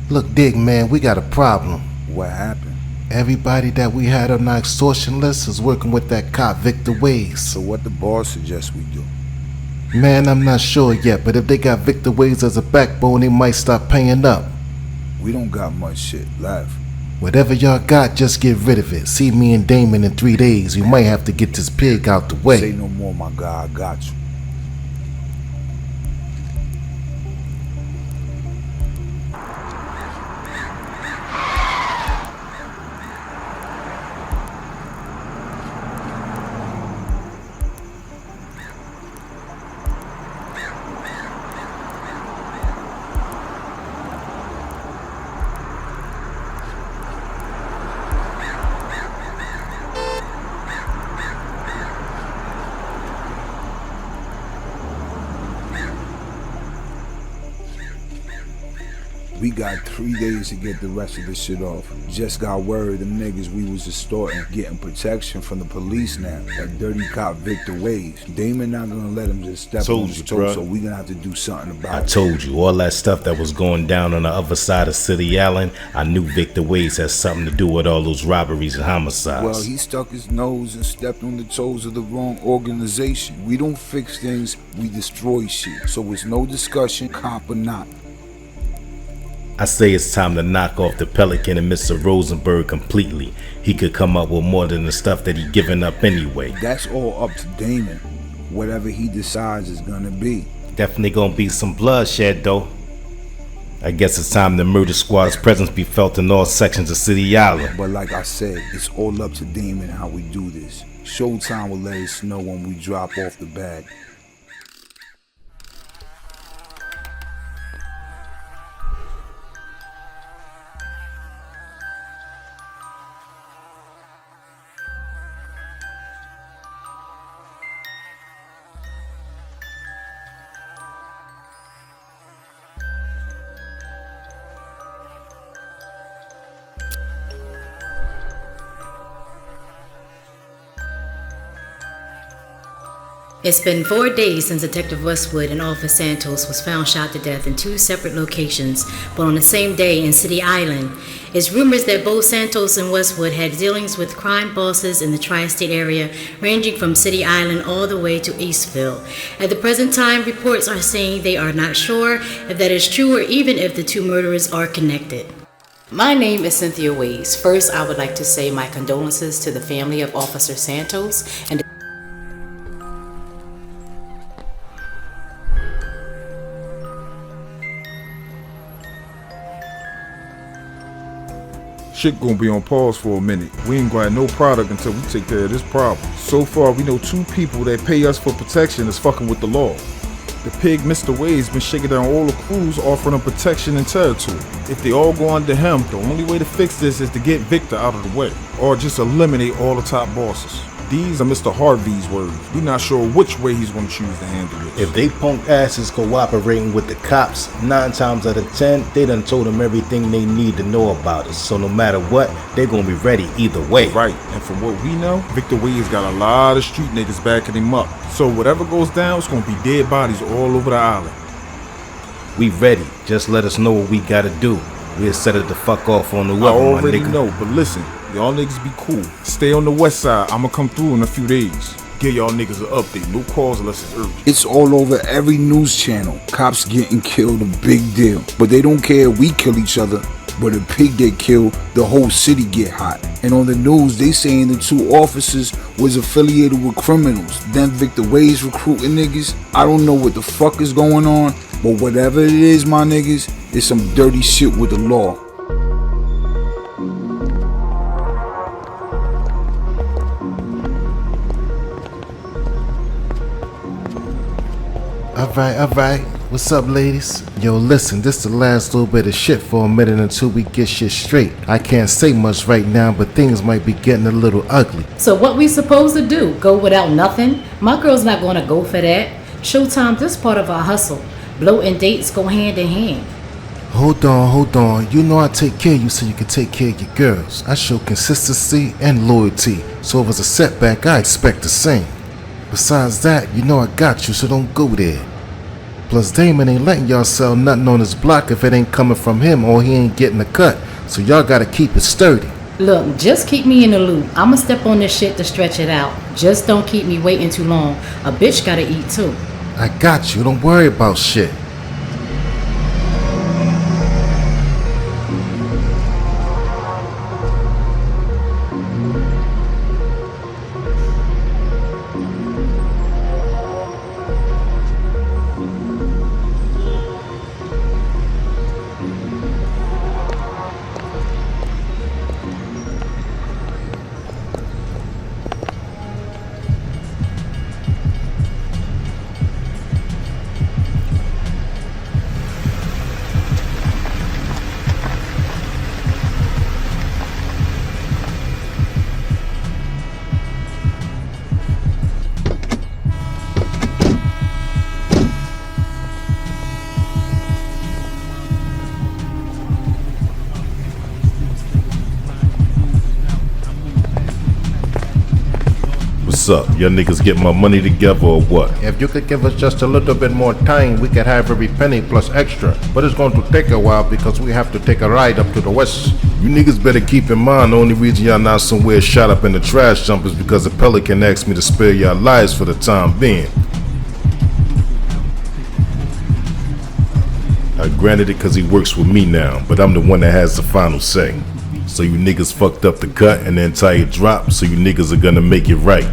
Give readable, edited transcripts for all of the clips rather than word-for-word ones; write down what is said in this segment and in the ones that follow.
Look, Dig, man, we got a problem. What happened? Everybody that we had on our extortion list is working with that cop, Victor Ways. So what the boss suggests we do? Man, I'm not sure yet, but if they got Victor Ways as a backbone, they might stop paying up. We don't got much shit left. Whatever y'all got, just get rid of it. See me and Damon in 3 days. We might have to get this pig out the way. Say no more, my guy. I got you. We got 3 days to get the rest of this shit off. Just got word them niggas we was extorting getting protection from the police now. That dirty cop Victor Ways. Damon not gonna let him just step on his toe, so we gonna have to do something about it. I told you, all that stuff that was going down on the other side of City Island, I knew Victor Ways had something to do with all those robberies and homicides. Well, he stuck his nose and stepped on the toes of the wrong organization. We don't fix things, we destroy shit. So it's no discussion, cop or not. I say it's time to knock off the Pelican and Mr. Rosenberg completely. He could come up with more than the stuff that he giving up anyway. That's all up to Damon. Whatever he decides is gonna be. Definitely gonna be some bloodshed though. I guess it's time the murder squad's presence be felt in all sections of City Island. But like I said, it's all up to Damon how we do this. Showtime will let us know when we drop off the bag. It's been 4 days since Detective Westwood and Officer Santos was found shot to death in 2 separate locations, but on the same day in City Island. It's rumors that both Santos and Westwood had dealings with crime bosses in the tri-state area, ranging from City Island all the way to Eastville. At the present time, reports are saying they are not sure if that is true or even if the 2 murderers are connected. My name is Cynthia Ways. First, I would like to say my condolences to the family of Officer Santos and Shit gonna be on pause for a minute. We ain't gonna have no product until we take care of this problem. So far, we know 2 people that pay us for protection is fucking with the law. The pig Mr. Wade's been shaking down all the crews offering them protection and territory. If they all go under him, the only way to fix this is to get Victor out of the way, or just eliminate all the top bosses. These are Mr. Harvey's words. We not sure which way he's gonna choose to handle it. If they punk asses cooperating with the cops, 9 times out of 10, they done told them everything they need to know about us. So no matter what, they're gonna be ready either way. Right, and from what we know, Victor Wade's got a lot of street niggas backing him up. So whatever goes down, it's gonna be dead bodies all over the island. We ready. Just let us know what we gotta do. We'll set it the fuck off on the I level, my already nigga. know, but listen, y'all niggas be cool. Stay on the west side. I'ma come through in a few days. Give y'all niggas an update. No calls unless it's urgent. It's all over every news channel. Cops getting killed, a big deal. But they don't care if we kill each other. But a pig get killed, the whole city get hot. And on the news, they saying the 2 officers was affiliated with criminals. Then Victor Wade's recruiting niggas. I don't know what the fuck is going on, but whatever it is, my niggas, it's some dirty shit with the law. Alright. What's up, ladies? Yo, listen, this the last little bit of shit for a minute until we get shit straight. I can't say much right now, but things might be getting a little ugly. So what we supposed to do? Go without nothing? My girl's not gonna go for that. Showtime, this part of our hustle. Blow and dates go hand in hand. Hold on. You know I take care of you so you can take care of your girls. I show consistency and loyalty, so if it's a setback, I expect the same. Besides that, you know I got you, so don't go there. Plus Damon ain't letting y'all sell nothing on his block if it ain't coming from him or he ain't getting a cut. So y'all gotta keep it sturdy. Look, just keep me in the loop. I'ma step on this shit to stretch it out. Just don't keep me waiting too long. A bitch gotta eat too. I got you, don't worry about shit. What's up? Y'all niggas get my money together or what? If you could give us just a little bit more time, we could have every penny plus extra. But it's going to take a while because we have to take a ride up to the west. You niggas better keep in mind the only reason y'all not somewhere shot up in the trash dump is because the Pelican asked me to spare y'all lives for the time being. I granted it cause he works with me now, but I'm the one that has the final say. So you niggas fucked up the cut and the entire drop, so you niggas are gonna make it right.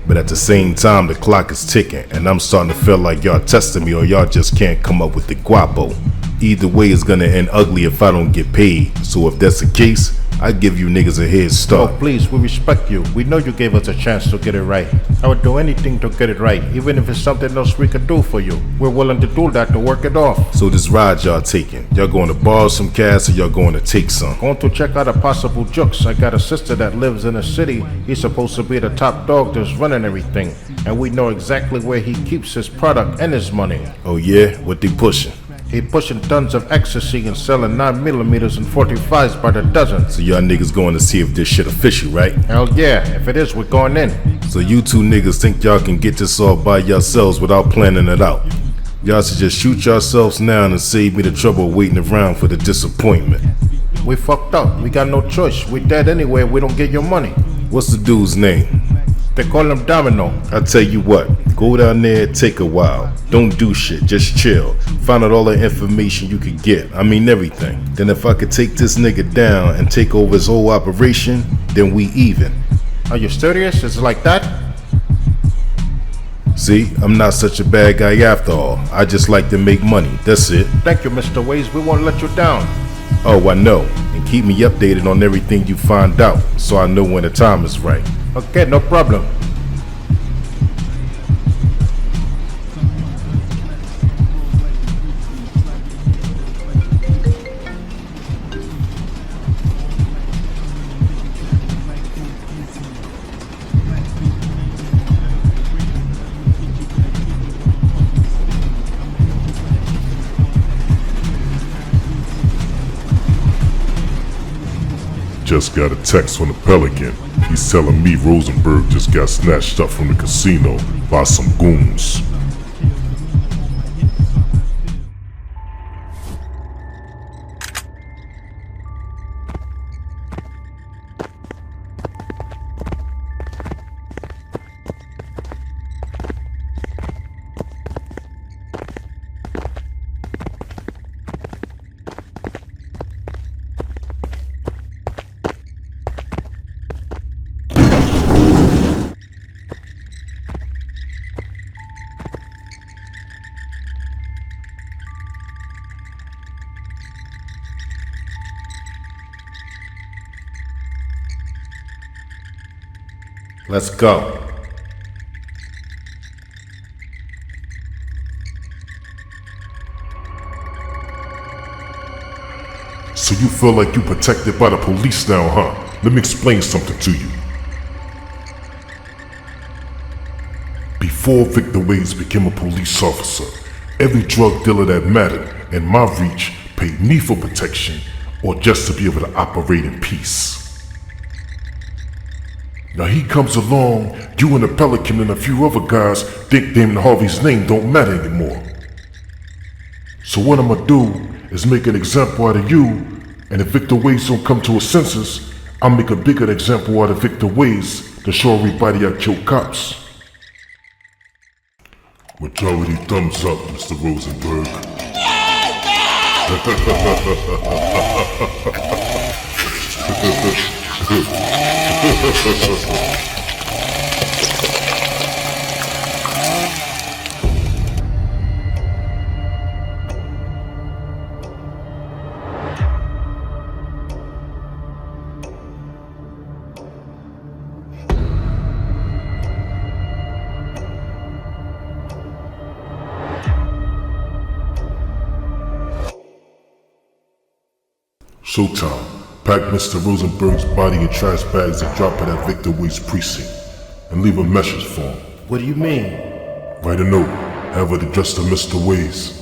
But at the same time, the clock is ticking, and I'm starting to feel like y'all testing me or y'all just can't come up with the guapo. Either way, it's gonna end ugly if I don't get paid. So if that's the case, I give you niggas a head start. Oh, please, we respect you. We know you gave us a chance to get it right. I would do anything to get it right, even if it's something else we could do for you. We're willing to do that to work it off. So this ride y'all taking, y'all going to borrow some cash or y'all going to take some? Going to check out a possible jukes. I got a sister that lives in the city. He's supposed to be the top dog that's running everything. And we know exactly where he keeps his product and his money. Oh yeah? What they pushing? He pushing tons of ecstasy and selling 9mm and 45s by the dozen. So y'all niggas going to see if this shit official, right? Hell yeah, if it is, we're going in. So you two niggas think y'all can get this all by yourselves without planning it out. Y'all should just shoot yourselves now and save me the trouble of waiting around for the disappointment. We fucked up. We got no choice. We dead anyway if we don't get your money. What's the dude's name? They call him Domino. I tell you what, go down there, take a while. Don't do shit, just chill. Find out all the information you could get. I mean everything. Then if I could take this nigga down and take over his whole operation, then we even. Are you serious? Is it like that? See, I'm not such a bad guy after all. I just like to make money, that's it. Thank you, Mr. Waze. We won't let you down. Oh, I know. And keep me updated on everything you find out, so I know when the time is right. Okay, no problem. Just got a text from the Pelican. He's telling me Rosenberg just got snatched up from the casino by some goons. Let's go. So you feel like you protected by the police now, huh? Let me explain something to you. Before Victor Waits became a police officer, every drug dealer that mattered in my reach paid me for protection or just to be able to operate in peace. Now he comes along, you and the Pelican and a few other guys think Damon Harvey's name don't matter anymore. So what I'ma do is make an example out of you, and if Victor Waze don't come to his senses, I'll make a bigger example out of Victor Waze to show everybody I kill cops. Majority thumbs up, Mr. Rosenberg. Showtime. Pack Mr. Rosenberg's body in trash bags and drop it at Victor Wade's precinct. And leave a message for him. What do you mean? Write a note. Have it addressed to Mr. Waze.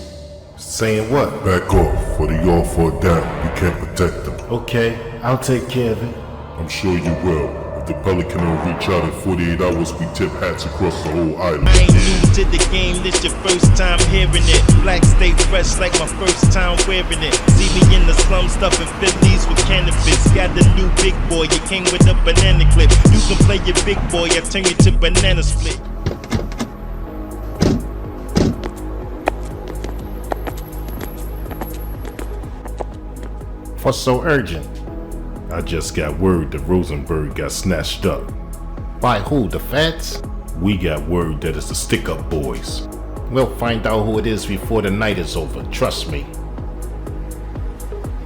Saying what? Back off, or the all fall down. You can't protect them. Okay, I'll take care of it. I'm sure you will. If the Pelican don't reach out in 48 hours, we tip hats across the whole island. I ain't new to the game, this your first time hearing it. Black stay fresh like my first time wearing it. See me in the slum stuffing Phillies with cannabis. Got the new big boy, you came with a banana clip. You can play your big boy, I turn you to banana split. What's so urgent? I just got word that Rosenberg got snatched up. By who, the feds? We got word that it's the stick-up boys. We'll find out who it is before the night is over, trust me.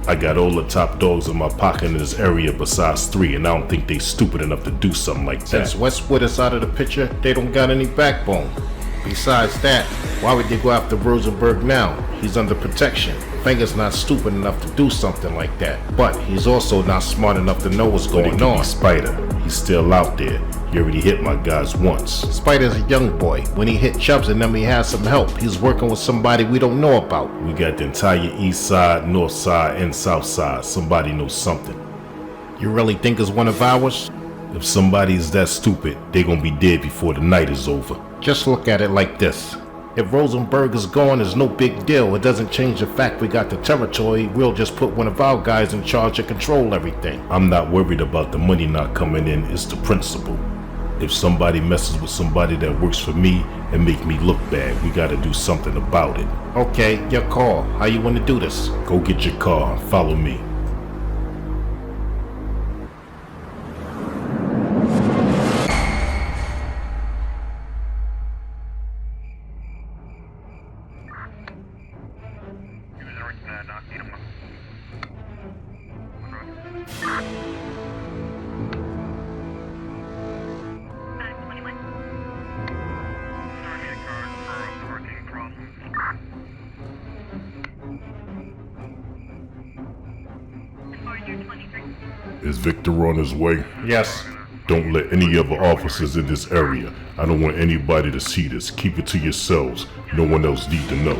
I got all the top dogs in my pocket in this area besides 3, and I don't think they stupid enough to do something like that. Since Westwood is out of the picture, they don't got any backbone. Besides that, why would they go after Rosenberg now? He's under protection. Finger's not stupid enough to do something like that. But he's also not smart enough to know what's going on. Spider, he's still out there. He already hit my guys once. Spider's a young boy. When he hit Chubbs and them, he has some help. He's working with somebody we don't know about. We got the entire east side, north side, and south side. Somebody knows something. You really think it's one of ours? If somebody is that stupid, they gonna be dead before the night is over. Just look at it like this. If Rosenberg is gone, it's no big deal. It doesn't change the fact we got the territory. We'll just put one of our guys in charge to control everything. I'm not worried about the money not coming in, it's the principle. If somebody messes with somebody that works for me and make me look bad, we gotta do something about it. Okay, your call. How you want to do this? Go get your car and follow me. Is Victor on his way? Yes. Don't let any other officers in this area. I don't want anybody to see this. Keep it to yourselves. No one else need to know.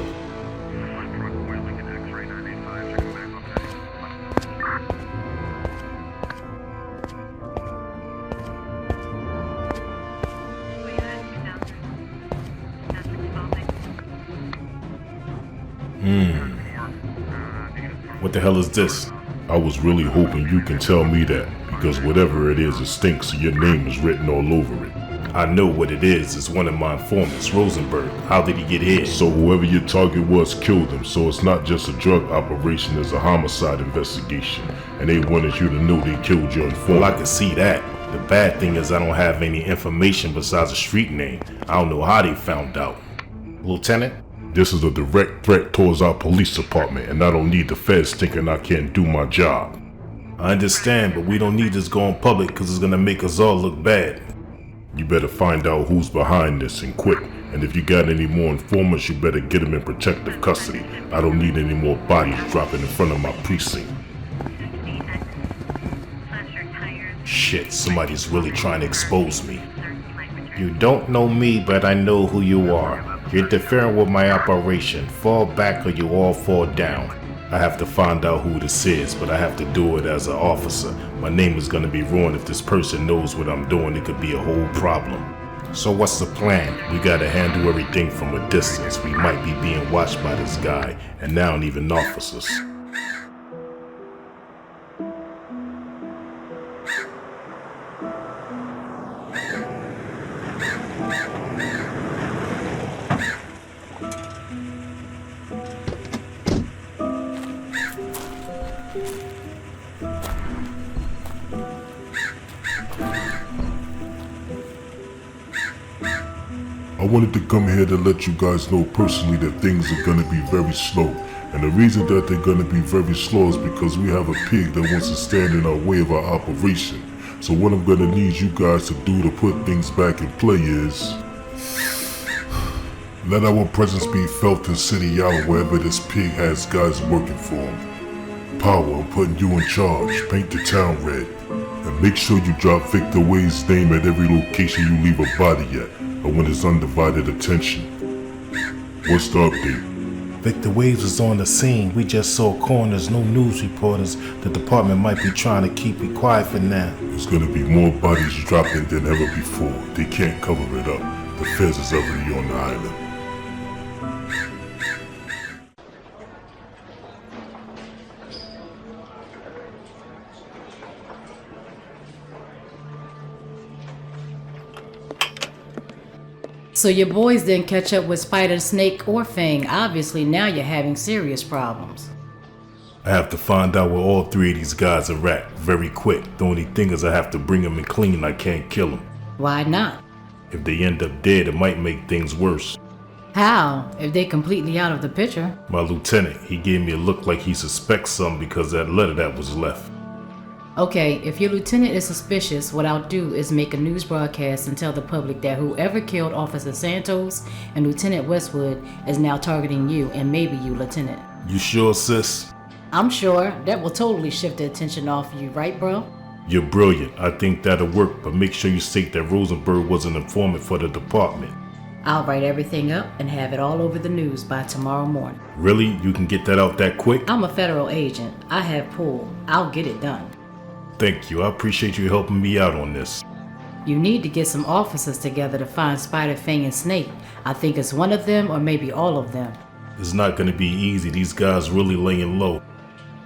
What the hell is this? I was really hoping you can tell me that, because whatever it is, it stinks and your name is written all over it. I know what it is. It's one of my informants, Rosenberg. How did he get here? So whoever your target was killed him, so it's not just a drug operation, it's a homicide investigation. And they wanted you to know they killed your informant. Well, I can see that. The bad thing is I don't have any information besides a street name. I don't know how they found out. Lieutenant? This is a direct threat towards our police department, and I don't need the feds thinking I can't do my job. I understand, but we don't need this going public because it's gonna make us all look bad. You better find out who's behind this and quick. And if you got any more informants, you better get them in protective custody. I don't need any more bodies dropping in front of my precinct. Shit, somebody's really trying to expose me. You don't know me, but I know who you are. You're interfering with my operation. Fall back or you all fall down. I have to find out who this is, but I have to do it as an officer. My name is gonna be ruined if this person knows what I'm doing. It could be a whole problem. So what's the plan? We gotta handle everything from a distance. We might be being watched by this guy, and now even officers. I wanted to come here to let you guys know personally that things are gonna be very slow. And the reason that they're gonna be very slow is because we have a pig that wants to stand in our way of our operation. So what I'm gonna need you guys to do to put things back in play is let our presence be felt in City Yellow wherever this pig has guys working for him. Power, I'm putting you in charge. Paint the town red. And make sure you drop Victor Wade's name at every location you leave a body at. I want his undivided attention. What's the update? Victor Waves is on the scene. We just saw coroners, no news reporters. The department might be trying to keep it quiet for now. There's gonna be more bodies dropping than ever before. They can't cover it up. The feds is already on the island. So your boys didn't catch up with Spider, Snake, or Fang. Obviously, now you're having serious problems. I have to find out where all three of these guys are at, very quick. The only thing is I have to bring them in clean. I can't kill them. Why not? If they end up dead, it might make things worse. How, if they completely out of the picture? My lieutenant, he gave me a look like he suspects something because that letter that was left. Okay, if your lieutenant is suspicious, what I'll do is make a news broadcast and tell the public that whoever killed Officer Santos and Lieutenant Westwood is now targeting you and maybe you, Lieutenant. You sure, sis? I'm sure that will totally shift the attention off you, right, bro? You're brilliant. I think that'll work, but make sure you state that Rosenberg was an informant for the department. I'll write everything up and have it all over the news by tomorrow morning. Really? You can get that out that quick? I'm a federal agent. I have pull. I'll get it done. Thank you. I appreciate you helping me out on this. You need to get some officers together to find Spider, Fang, and Snake. I think it's one of them or maybe all of them. It's not gonna be easy. These guys really laying low.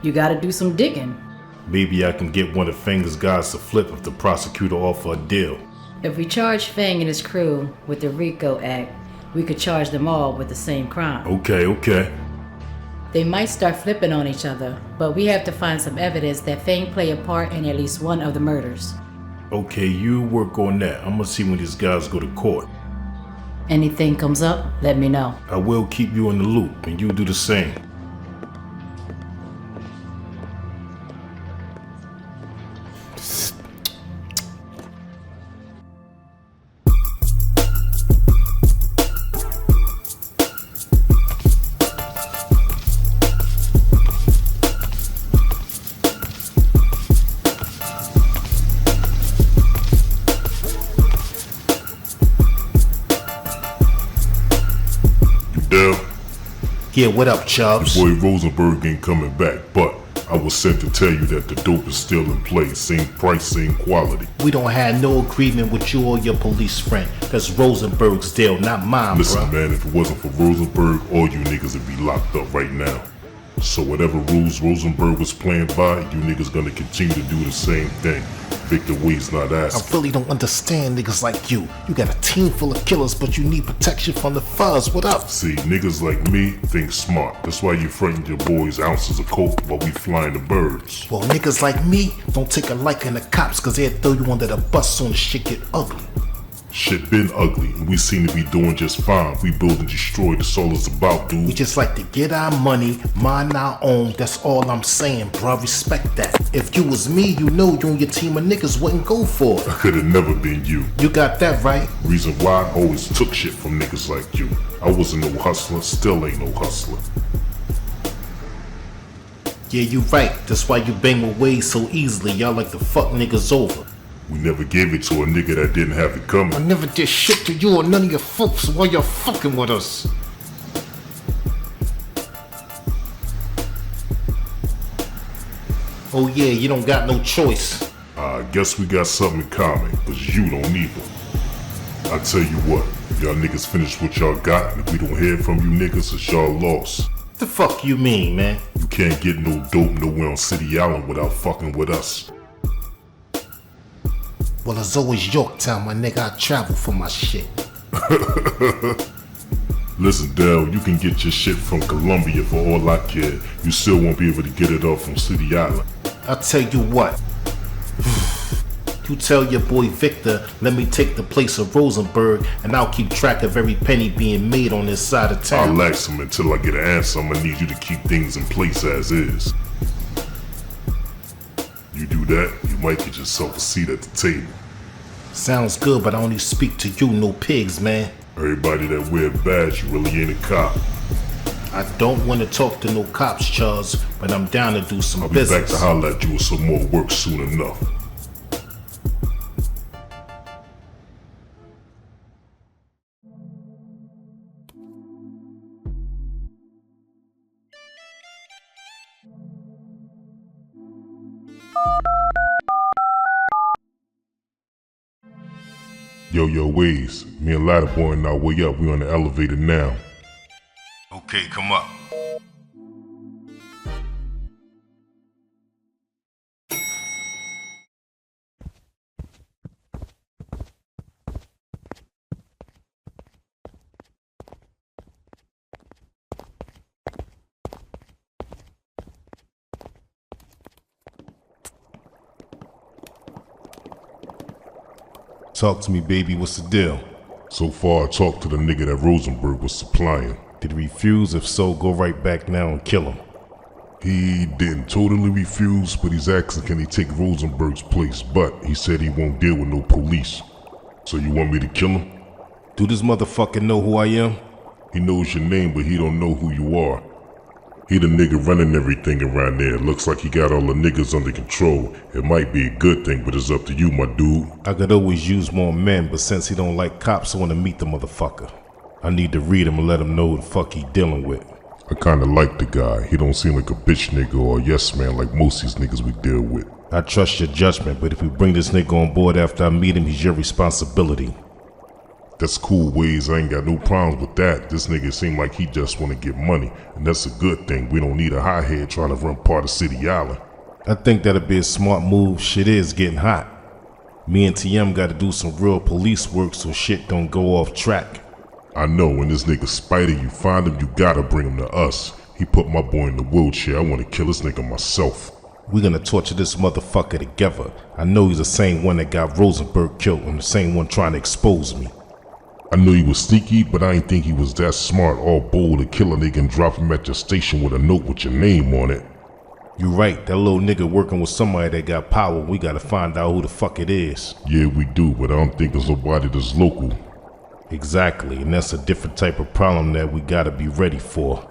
You gotta do some digging. Maybe I can get one of Fang's guys to flip if the prosecutor offer a deal. If we charge Fang and his crew with the RICO Act, we could charge them all with the same crime. Okay. They might start flipping on each other, but we have to find some evidence that Fang played a part in at least one of the murders. Okay, you work on that. I'm gonna see when these guys go to court. Anything comes up, let me know. I will keep you in the loop, and you do the same. Yeah, what up, Chubbs? Boy Rosenberg ain't coming back, but I was sent to tell you that the dope is still in place. Same price, same quality. We don't have no agreement with you or your police friend. That's Rosenberg's deal, not mine, Listen, bruh. man, if it wasn't for Rosenberg, all you niggas would be locked up right now. So whatever rules Rosenberg was playing by, you niggas gonna continue to do the same thing. Victor Wade's not I asking. really don't understand niggas like you. You got a team full of killers, but you need protection from the fuzz. What up? See, niggas like me think smart. That's why you frontin' your boys ounces of coke while we flying the birds. Well, niggas like me don't take a liking to cops cause they'll throw you under the bus soon as shit get ugly. Shit been ugly, and we seem to be doing just fine. We build and destroy, that's all it's about, dude. We just like to get our money, mind our own, that's all I'm saying, bruh. Respect that. If you was me, you know you and your team of niggas wouldn't go for it. I could've never been you. You got that right. Reason why I always took shit from niggas like you. I wasn't no hustler, still ain't no hustler. Yeah, you right. That's why you bang with Wade so easily. Y'all like to fuck niggas over. We never gave it to a nigga that didn't have it coming. I never did shit to you or none of your folks while you're fucking with us. Oh yeah, you don't got no choice. I guess we got something in common, cause you don't either. I tell you what, if y'all niggas finish what y'all got, and if we don't hear from you niggas, it's y'all lost. The fuck you mean, man? You can't get no dope nowhere on City Island without fucking with us. Well, it's always Yorktown, my nigga. I travel for my shit. Listen, Dell, you can get your shit from Columbia for all I care. You still won't be able to get it off from City Island. I'll tell you what. You tell your boy Victor, let me take the place of Rosenberg, and I'll keep track of every penny being made on this side of town. I'll ask him until I get an answer. I'm gonna need you to keep things in place as is. You do that, you might get yourself a seat at the table. Sounds good, but I only speak to you, no pigs, man. Everybody that wear a badge, you really ain't a cop. I don't want to talk to no cops, Charles, but I'm down to do some I'll be business. back to holler at you with some more work soon enough. Yo, Waze. Me and Ladderboy on our way up. We on the elevator now. Okay, come up. Talk to me, baby. What's the deal? So far, I talked to the nigga that Rosenberg was supplying. Did he refuse? If so, go right back now and kill him. He didn't totally refuse, but he's asking can he take Rosenberg's place, but he said he won't deal with no police. So you want me to kill him? Do this motherfucker know who I am? He knows your name, but he don't know who you are. He the nigga running everything around there. Looks like he got all the niggas under control. It might be a good thing, but it's up to you, my dude. I could always use more men, but since he don't like cops, I want to meet the motherfucker. I need to read him and let him know who the fuck he dealing with. I kinda like the guy. He don't seem like a bitch nigga or a yes man like most of these niggas we deal with. I trust your judgment, but if we bring this nigga on board after I meet him, he's your responsibility. That's cool, Ways. I ain't got no problems with that. This nigga seem like he just wanna get money, and that's a good thing. We don't need a hothead trying to run part of City Island. I think that'd be a smart move. Shit is getting hot. Me and TM gotta do some real police work so shit don't go off track. I know, when this nigga Spider, you find him, you gotta bring him to us. He put my boy in the wheelchair. I wanna kill this nigga myself. We're gonna torture this motherfucker together. I know he's the same one that got Rosenberg killed and the same one trying to expose me. I knew he was sneaky, but I ain't think he was that smart or bold to kill a nigga and drop him at your station with a note with your name on it. You right, that little nigga working with somebody that got power. We gotta find out who the fuck it is. Yeah, we do, but I don't think there's nobody that's local. Exactly, and that's a different type of problem that we gotta be ready for.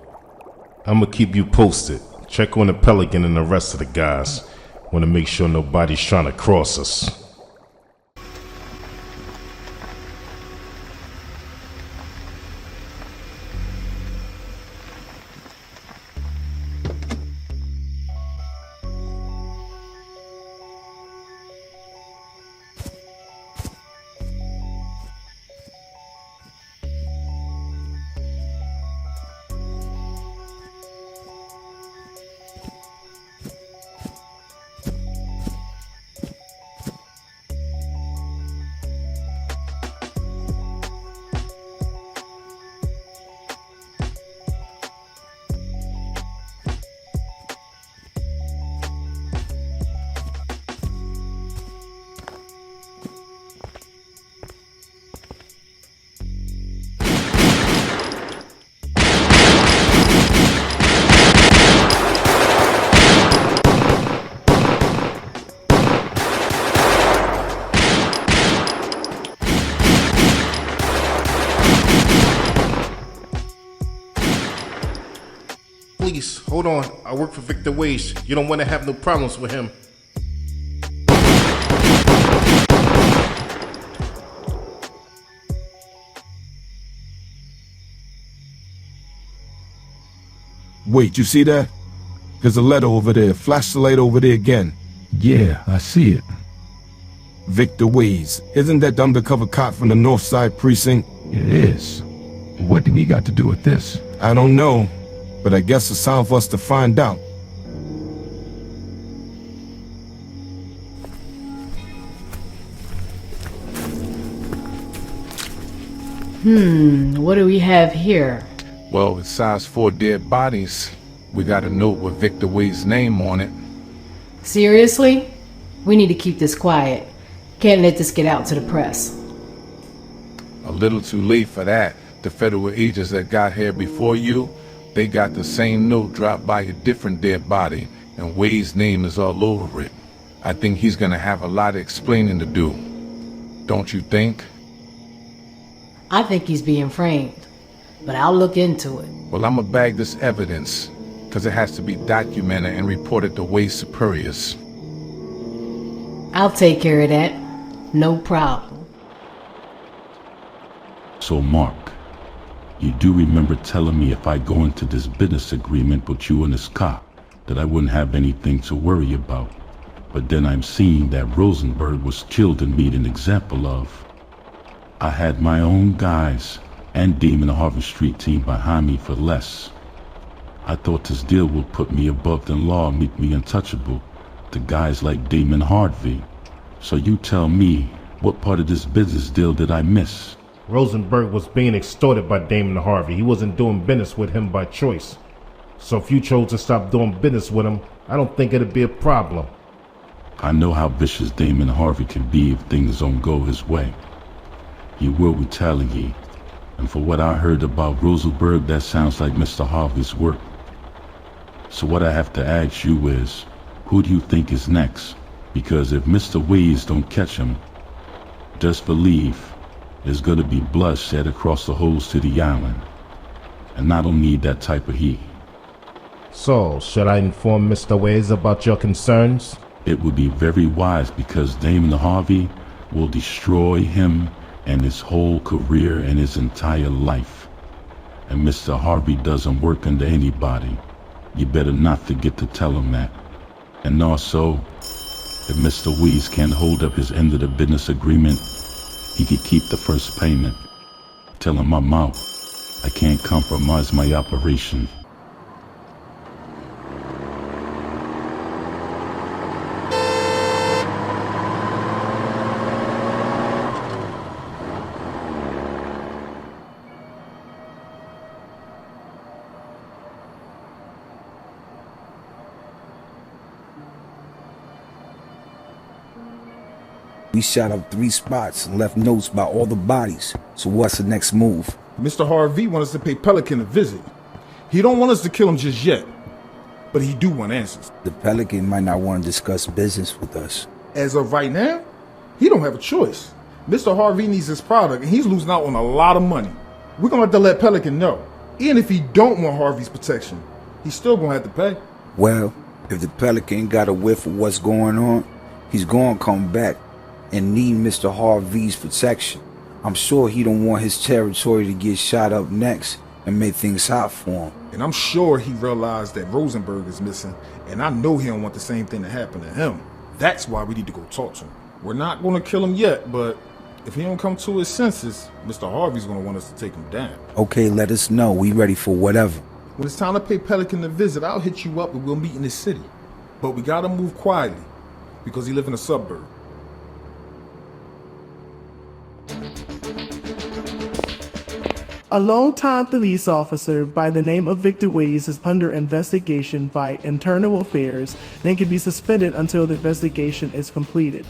I'ma keep you posted. Check on the Pelican and the rest of the guys. Wanna make sure nobody's trying to cross us. Please, hold on. I work for Victor Wage. You don't want to have no problems with him. Wait, you see that? There's a letter over there. Flash the light over there again. Yeah, I see it. Victor Ways. Isn't that the undercover cop from the North Side Precinct? It is. What do we got to do with this? I don't know, but I guess it's time for us to find out. What do we have here? Well, with size 4 dead bodies, we got a note with Victor Wade's name on it. Seriously? We need to keep this quiet. Can't let this get out to the press. A little too late for that. The federal agents that got here before you, they got the same note dropped by a different dead body, and Wade's name is all over it. I think he's gonna have a lot of explaining to do. Don't you think? I think he's being framed, but I'll look into it. Well, I'ma bag this evidence, because it has to be documented and reported to Wade's superiors. I'll take care of that. No problem. So, Mark, you do remember telling me if I go into this business agreement with you and this cop, that I wouldn't have anything to worry about. But then I'm seeing that Rosenberg was killed and made an example of. I had my own guys and Damon the Harvey Street team behind me for less. I thought this deal would put me above the law and make me untouchable to guys like Damon Harvey. So you tell me, what part of this business deal did I miss? Rosenberg was being extorted by Damon Harvey. He wasn't doing business with him by choice. So if you chose to stop doing business with him, I don't think it'd be a problem. I know how vicious Damon Harvey can be if things don't go his way. He will retaliate. And for what I heard about Rosenberg, that sounds like Mr. Harvey's work. So what I have to ask you is, who do you think is next? Because if Mr. Ways don't catch him, just believe there's gonna be bloodshed across the whole city island. And I don't need that type of heat. So, should I inform Mr. Ways about your concerns? It would be very wise, because Damon Harvey will destroy him and his whole career and his entire life. And Mr. Harvey doesn't work under anybody. You better not forget to tell him that. And also, if Mr. Weeze can't hold up his end of the business agreement, he could keep the first payment. Tell him I'm out. I can't compromise my operation. We shot up 3 spots and left notes about all the bodies. So what's the next move? Mr. Harvey wants us to pay Pelican a visit. He don't want us to kill him just yet, but he do want answers. The Pelican might not want to discuss business with us. As of right now, he don't have a choice. Mr. Harvey needs his product, and he's losing out on a lot of money. We're gonna have to let Pelican know. Even if he don't want Harvey's protection, he's still gonna have to pay. Well, if the Pelican got a whiff of what's going on, he's gonna come back and need Mr. Harvey's protection. I'm sure he don't want his territory to get shot up next and make things hot for him. And I'm sure he realized that Rosenberg is missing, and I know he don't want the same thing to happen to him. That's why we need to go talk to him. We're not gonna kill him yet, but if he don't come to his senses, Mr. Harvey's gonna want us to take him down. Okay, let us know. We ready for whatever. When it's time to pay Pelican a visit, I'll hit you up and we'll meet in the city. But we gotta move quietly, because he live in a suburb. A longtime police officer by the name of Victor Ways is under investigation by Internal Affairs and can be suspended until the investigation is completed.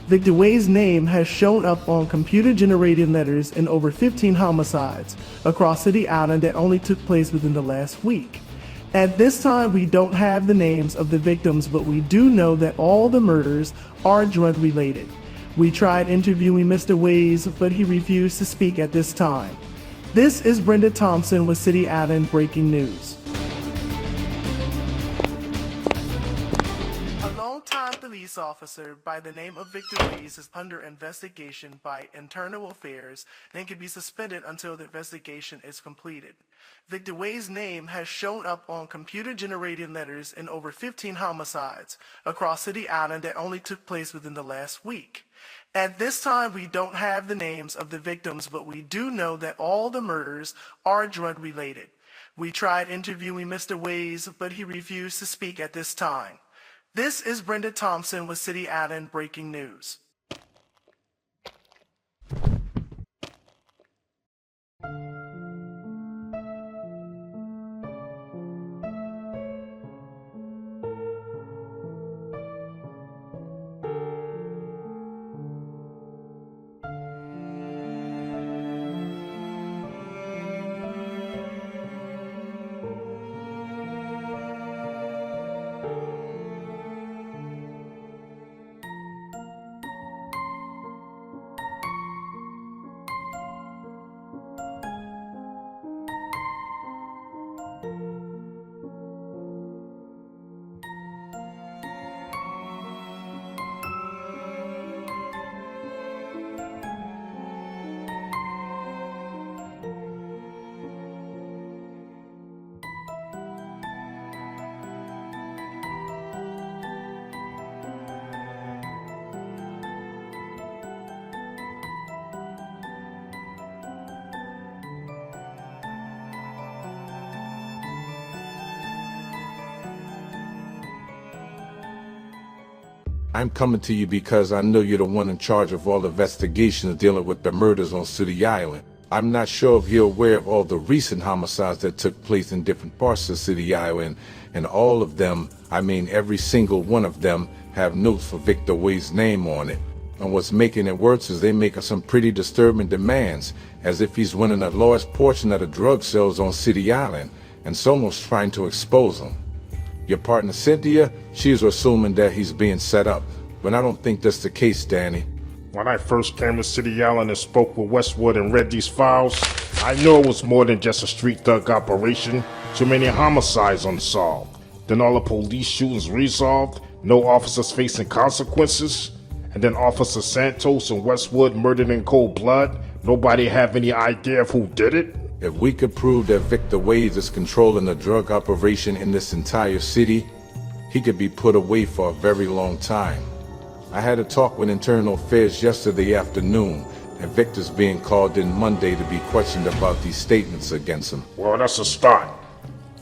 Victor Ways' name has shown up on computer-generated letters in over 15 homicides across City Island that only took place within the last week. At this time, we don't have the names of the victims, but we do know that all the murders are drug-related. We tried interviewing Mr. Ways, but he refused to speak at this time. This is Brenda Thompson with City Island Breaking News. A longtime police officer by the name of Victor Ways is under investigation by Internal Affairs and can be suspended until the investigation is completed. Victor Ways' name has shown up on computer-generated letters in over 15 homicides across City Island that only took place within the last week. At this time, we don't have the names of the victims, but we do know that all the murders are drug-related. We tried interviewing Mr. Ways, but he refused to speak at this time. This is Brenda Thompson with City Island Breaking News. I'm coming to you because I know you're the one in charge of all investigations dealing with the murders on City Island. I'm not sure if you're aware of all the recent homicides that took place in different parts of City Island, and all of them, I mean every single one of them, have notes for Victor Wade's name on it. And what's making it worse is they make some pretty disturbing demands, as if he's winning a large portion of the drug sales on City Island, and someone's trying to expose him. Your partner Cynthia, she's assuming that he's being set up, but I don't think that's the case, Danny. When I first came to City Island and spoke with Westwood and read these files, I knew it was more than just a street thug operation. Too many homicides unsolved. Then all the police shootings resolved, no officers facing consequences. And then Officer Santos and Westwood murdered in cold blood. Nobody have any idea of who did it? If we could prove that Victor Wade is controlling the drug operation in this entire city, he could be put away for a very long time. I had a talk with Internal Affairs yesterday afternoon, and Victor's being called in Monday to be questioned about these statements against him. Well, that's a start.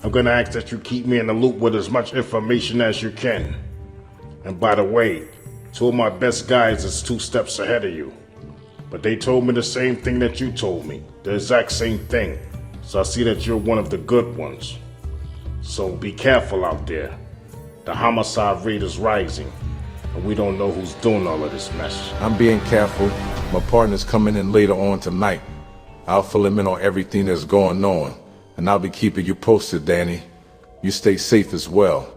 I'm gonna ask that you keep me in the loop with as much information as you can. And by the way, two of my best guys is 2 steps ahead of you. But they told me the same thing that you told me. The exact same thing. So I see that you're one of the good ones. So be careful out there. The homicide rate is rising, and we don't know who's doing all of this mess. I'm being careful. My partner's coming in later on tonight. I'll fill him in on everything that's going on, and I'll be keeping you posted, Danny. You stay safe as well.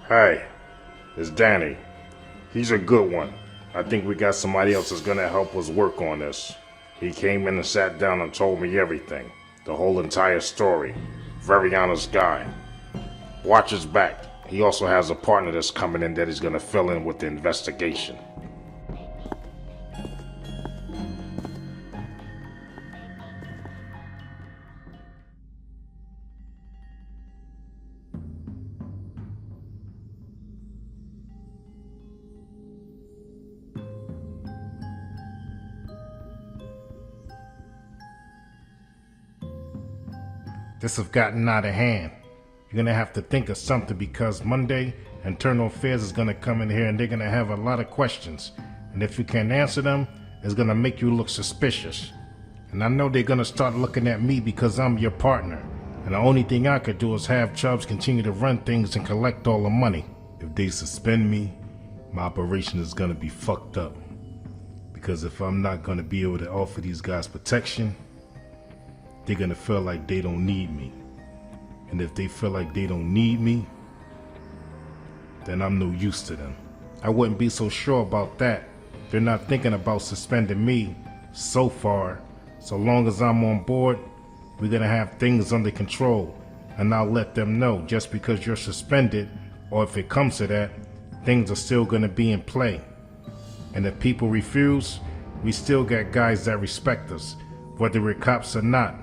Hey, it's Danny. He's a good one. I think we got somebody else that's gonna help us work on this. He came in and sat down and told me everything. The whole entire story. Very honest guy. Watch his back. He also has a partner that's coming in that he's gonna fill in with the investigation. This have gotten out of hand. You're gonna have to think of something, because Monday, Internal Affairs is gonna come in here and they're gonna have a lot of questions. And if you can't answer them, it's gonna make you look suspicious. And I know they're gonna start looking at me because I'm your partner. And the only thing I could do is have Chubbs continue to run things and collect all the money. If they suspend me, my operation is gonna be fucked up. Because if I'm not gonna be able to offer these guys protection, they're gonna feel like they don't need me. And if they feel like they don't need me, then I'm no use to them. I wouldn't be so sure about that. They're not thinking about suspending me so far. So long as I'm on board, we're gonna have things under control. And I'll let them know, just because you're suspended, or if it comes to that, things are still gonna be in play. And if people refuse, We still got guys that respect us, whether we're cops or not.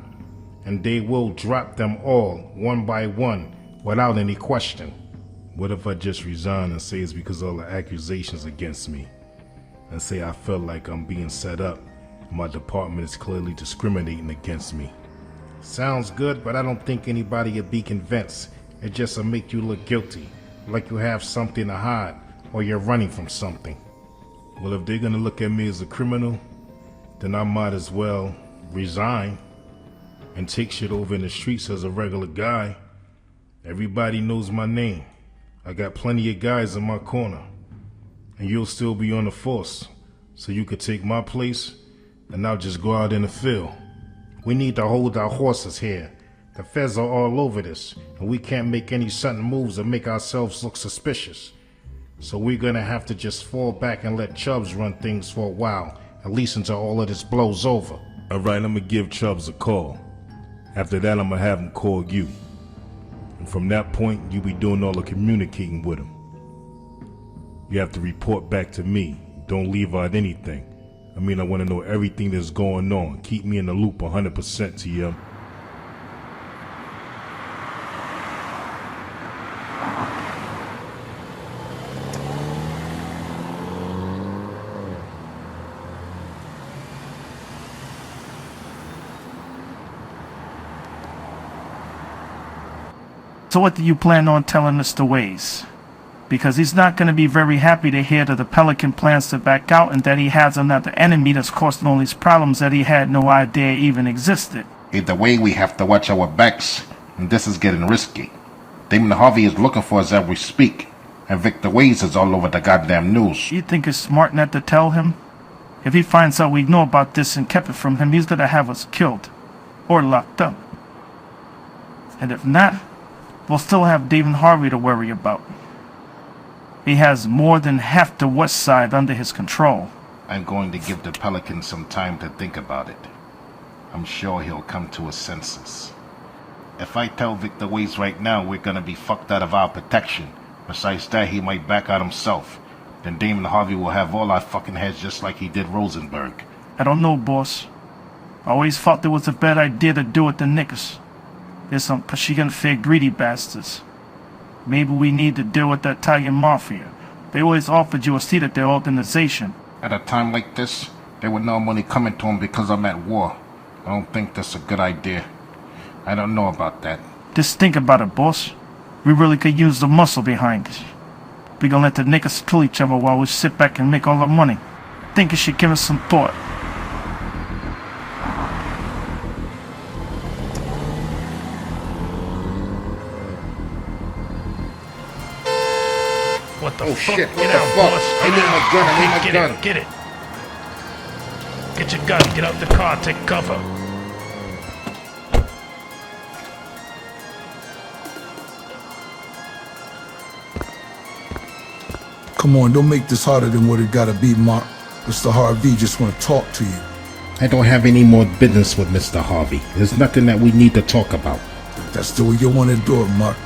And they will drop them all, one by one, without any question. What if I just resign and say it's because of all the accusations against me? And say I feel like I'm being set up. My department is clearly discriminating against me. Sounds good, but I don't think anybody would be convinced. It just will make you look guilty, like you have something to hide, or you're running from something. Well, if they're gonna look at me as a criminal, then I might as well resign and take shit over in the streets as a regular guy. Everybody knows my name. I got plenty of guys in my corner. And you'll still be on the force, so you could take my place, and I'll just go out in the field. We need to hold our horses here. The feds are all over this, and we can't make any sudden moves that make ourselves look suspicious. So we're gonna have to just fall back and let Chubbs run things for a while, at least until all of this blows over. Alright, I'm gonna give Chubbs a call. After that, I'm gonna have him call you. And from that point, you be doing all the communicating with him. You have to report back to me. Don't leave out anything. I mean, I want to know everything that's going on. Keep me in the loop 100%, TM. So what do you plan on telling Mr. Ways? Because he's not going to be very happy to hear that the Pelican plans to back out and that he has another enemy that's causing all these problems that he had no idea even existed. Either way, we have to watch our backs, and this is getting risky. Damon Harvey is looking for us as we speak, and Victor Ways is all over the goddamn news. You think it's smart not to tell him? If he finds out we know about this and kept it from him, he's going to have us killed or locked up. And if not, we'll still have Damon Harvey to worry about. He has more than half the west side under his control. I'm going to give the Pelican some time to think about it. I'm sure he'll come to his senses. If I tell Victor Ways right now we're gonna be fucked out of our protection, besides that he might back out himself, then Damon Harvey will have all our fucking heads just like he did Rosenberg. I don't know, boss. I always thought it was a bad idea to do it to niggas. There's some Pashigan greedy bastards. Maybe we need to deal with that Italian mafia. They always offered you a seat at their organization. At a time like this, they would know I'm only coming to him because I'm at war. I don't think that's a good idea. I don't know about that. Just think about it, boss. We really could use the muscle behind it. We gonna let the niggas kill each other while we sit back and make all the money. Think you should give us some thought. What the fuck? Shit, get out, boss. I need my gun, I need my gun. Get it. Get your gun, get out the car, take cover. Come on, don't make this harder than what it gotta be, Mark. Mr. Harvey just wanna talk to you. I don't have any more business with Mr. Harvey. There's nothing that we need to talk about. That's the way you wanna do it, Mark.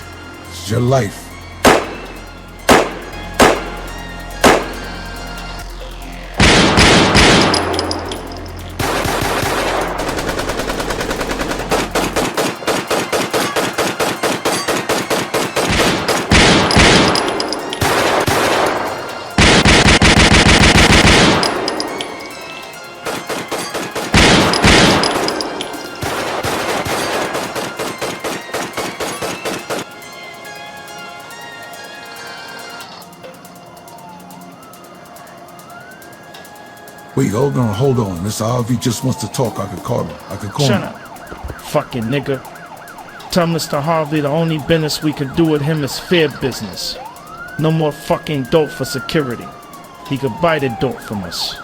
It's your life. Wait, hold on. Mr. Harvey just wants to talk. I could call him. Shut up, fucking nigga. Tell Mr. Harvey the only business we can do with him is fair business. No more fucking dope for security. He could buy the dope from us.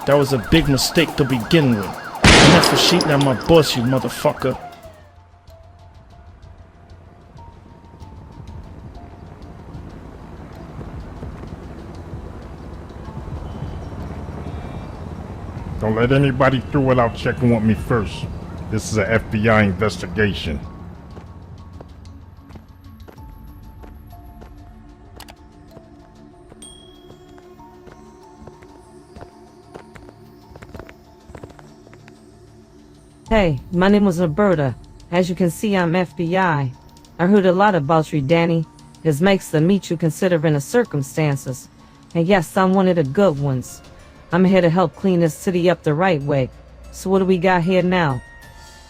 That was a big mistake to begin with. And that's for cheating at my boss, you motherfucker. Don't let anybody through without checking with me first. This is an FBI investigation. Hey, my name is Roberta. As you can see, I'm FBI. I heard a lot about you, Danny. It makes to meet you considering the circumstances. And yes, I'm one of the good ones. I'm here to help clean this city up the right way. So what do we got here now?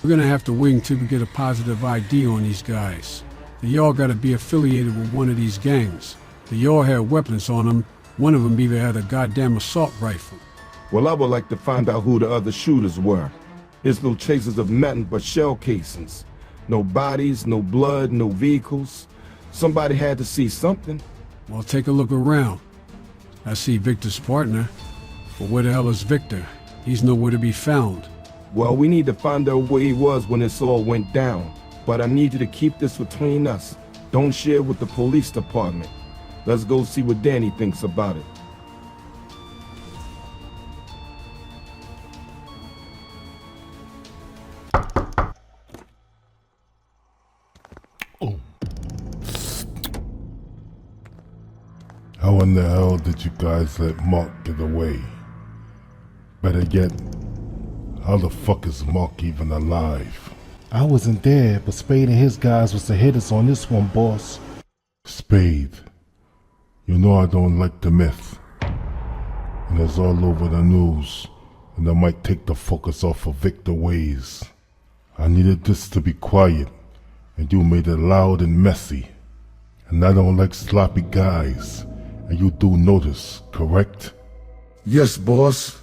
We're gonna have to wait until we get a positive ID on these guys. They all gotta be affiliated with one of these gangs. They all had weapons on them. One of them even had a goddamn assault rifle. Well, I would like to find out who the other shooters were. There's no traces of nothing but shell casings. No bodies, no blood, no vehicles. Somebody had to see something. Well, take a look around. I see Victor's partner. But where the hell is Victor? He's nowhere to be found. Well, we need to find out where he was when this all went down. But I need you to keep this between us. Don't share with the police department. Let's go see what Danny thinks about it. How in the hell did you guys let Mark get away? Better yet, how the fuck is Mark even alive? I wasn't there, but Spade and his guys was the hitters on this one, boss. Spade, you know I don't like the myth. And it's all over the news, and I might take the focus off of Victor Ways. I needed this to be quiet, and you made it loud and messy. And I don't like sloppy guys, and you do notice, correct? Yes, boss.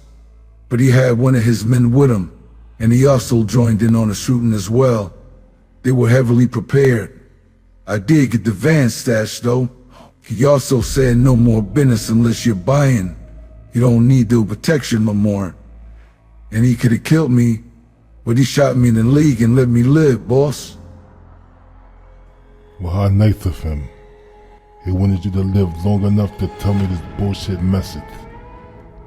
But he had one of his men with him, and he also joined in on the shooting as well. They were heavily prepared. I did get the van stashed though. He also said no more business unless you're buying. You don't need the protection no more. And he could have killed me, but he shot me in the leg and let me live, boss. Well, how nice of him. He wanted you to live long enough to tell me this bullshit message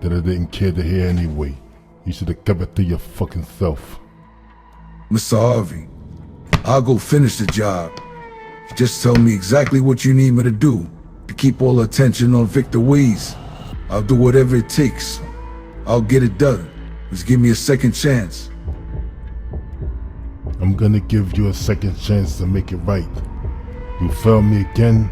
that I didn't care to hear anyway. You should have kept it to your fucking self. Mr. Harvey, I'll go finish the job. Just tell me exactly what you need me to do to keep all attention on Victor Ways. I'll do whatever it takes. I'll get it done. Just give me a second chance. I'm gonna give you a second chance to make it right. You fail me again,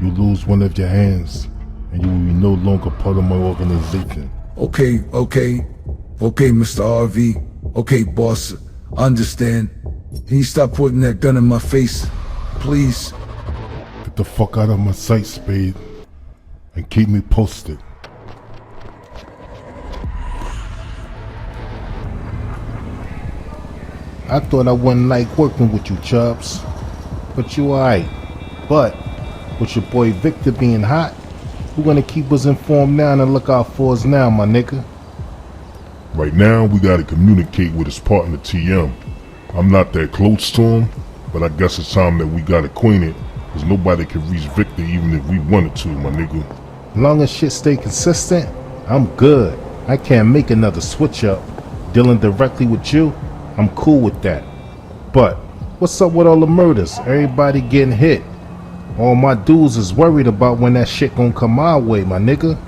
you lose one of your hands, and you will be no longer part of my organization. Okay, Mr. RV. Okay, boss, I understand. Can you stop putting that gun in my face, please? Get the fuck out of my sight, Spade, and keep me posted. I thought I wouldn't like working with you, Chubbs. But you alright. But, with your boy Victor being hot, who gonna keep us informed now and look out for us now, my nigga? Right now, we gotta communicate with his partner TM. I'm not that close to him, but I guess it's time that we got acquainted, cause nobody can reach Victor even if we wanted to, my nigga. Long as shit stay consistent, I'm good. I can't make another switch up. Dealing directly with you, I'm cool with that. But, what's up with all the murders? Everybody getting hit. All my dudes is worried about when that shit gonna come our way, my nigga.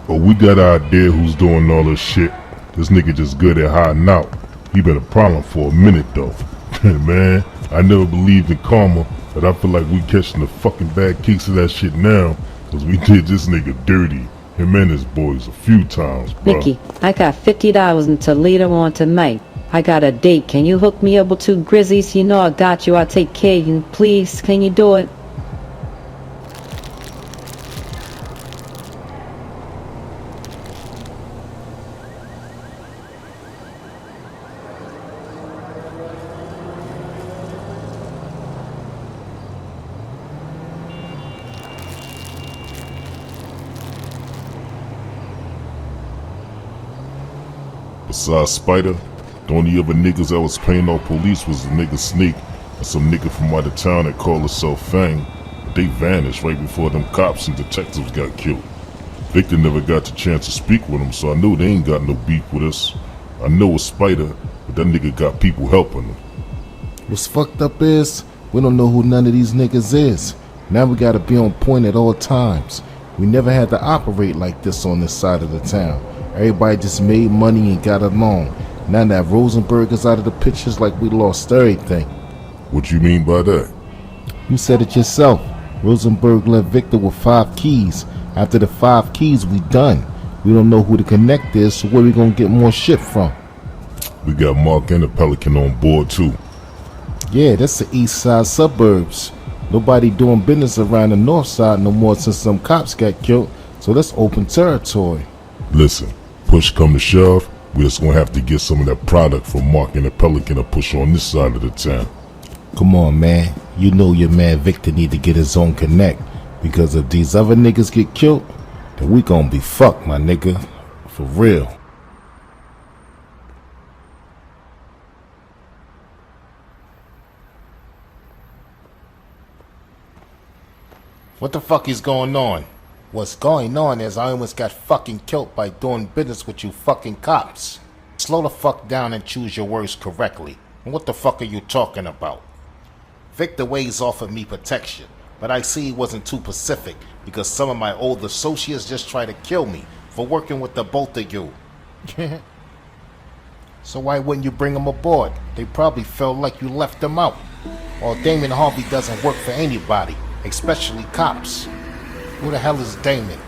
Oh, we got an idea who's doing all this shit. This nigga just good at hiding out. He been a problem for a minute though. Man, I never believed in karma, but I feel like we catching a fucking bad case of that shit now, cause we did this nigga dirty. Him and his boys a few times, bro. Nikki, I got $50 until later on tonight. I got a date. Can you hook me up with 2 Grizzies? You know I got you. I'll take care of you. Please, can you do it? Besides Spider, the only other niggas that was paying off police was the nigga Snake and some nigga from out of town that called himself Fang. But they vanished right before them cops and detectives got killed. Victor never got the chance to speak with him, so I knew they ain't got no beef with us. I know it's Spider, but that nigga got people helping him. What's fucked up is, we don't know who none of these niggas is. Now we gotta be on point at all times. We never had to operate like this on this side of the town. Everybody just made money and got along. Now that Rosenberg is out of the pictures, like we lost everything. What you mean by that? You said it yourself. Rosenberg left Victor with 5 keys. After the 5 keys, we done. We don't know who the connect is, so where we gonna get more shit from? We got Mark and the Pelican on board too. Yeah, that's the east side suburbs. Nobody doing business around the north side no more since some cops got killed, so that's open territory. Listen, push come to shove, we're just gonna have to get some of that product from Mark and the Pelican to push on this side of the town. Come on, man. You know your man Victor need to get his own connect, because if these other niggas get killed, then we gonna be fucked, my nigga. For real. What the fuck is going on? What's going on is I almost got fucking killed by doing business with you fucking cops. Slow the fuck down and choose your words correctly. And what the fuck are you talking about? Victor Ways offered me protection, but I see he wasn't too pacific because some of my old associates just tried to kill me for working with the both of you. So why wouldn't you bring them aboard? They probably felt like you left them out. Well, Damon Harvey doesn't work for anybody, especially cops. Who the hell is Damon?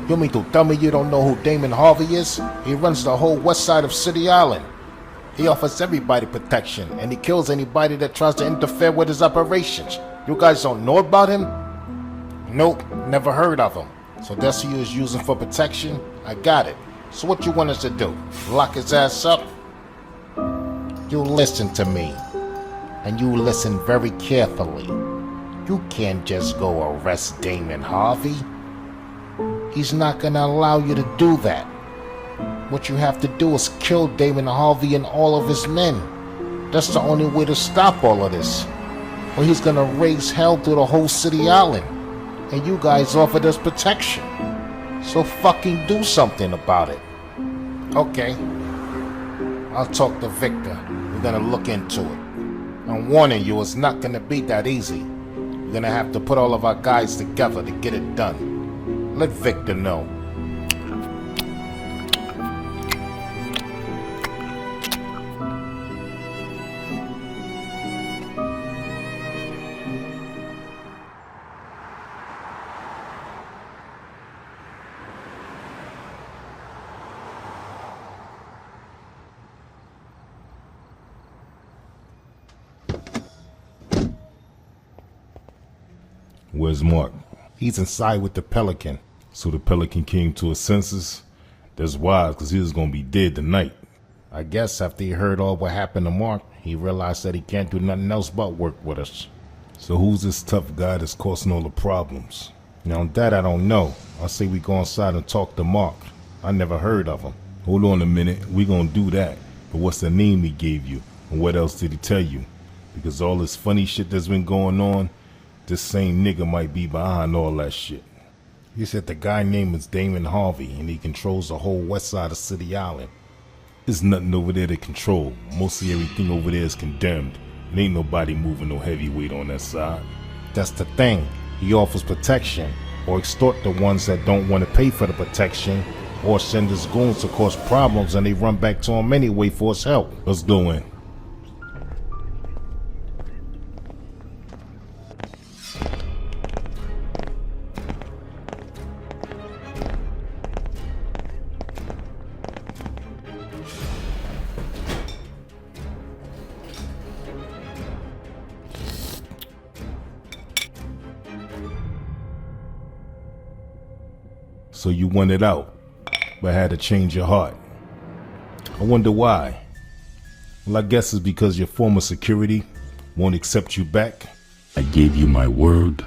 You mean to tell me you don't know who Damon Harvey is? He runs the whole west side of City Island. He offers everybody protection, and he kills anybody that tries to interfere with his operations. You guys don't know about him? Nope, never heard of him. So that's who you was using for protection? I got it. So what you want us to do? Lock his ass up? You listen to me. And you listen very carefully. You can't just go arrest Damon Harvey. He's not gonna allow you to do that. What you have to do is kill Damon Harvey and all of his men. That's the only way to stop all of this. Or he's gonna raise hell through the whole City Island. And you guys offered us protection. So fucking do something about it. Okay. I'll talk to Victor. We're gonna look into it. I'm warning you, it's not gonna be that easy. We're gonna have to put all of our guys together to get it done. Let Victor know. Where's Mark? He's inside with the Pelican. So the Pelican came to his senses? That's wise, because he was going to be dead tonight. I guess after he heard all what happened to Mark, he realized that he can't do nothing else but work with us. So who's this tough guy that's causing all the problems? Now that I don't know. I say we go inside and talk to Mark. I never heard of him. Hold on a minute, we gonna do that. But what's the name he gave you? And what else did he tell you? Because all this funny shit that's been going on, this same nigga might be behind all that shit. He said the guy name is Damon Harvey and he controls the whole west side of City Island. There's nothing over there to control. Mostly everything over there is condemned. And ain't nobody moving no heavyweight on that side. That's the thing. He offers protection, or extort the ones that don't want to pay for the protection, or send his goons to cause problems and they run back to him anyway for his help. Let's go in. So you wanted out, but had to change your heart. I wonder why. Well, I guess it's because your former security won't accept you back. I gave you my word,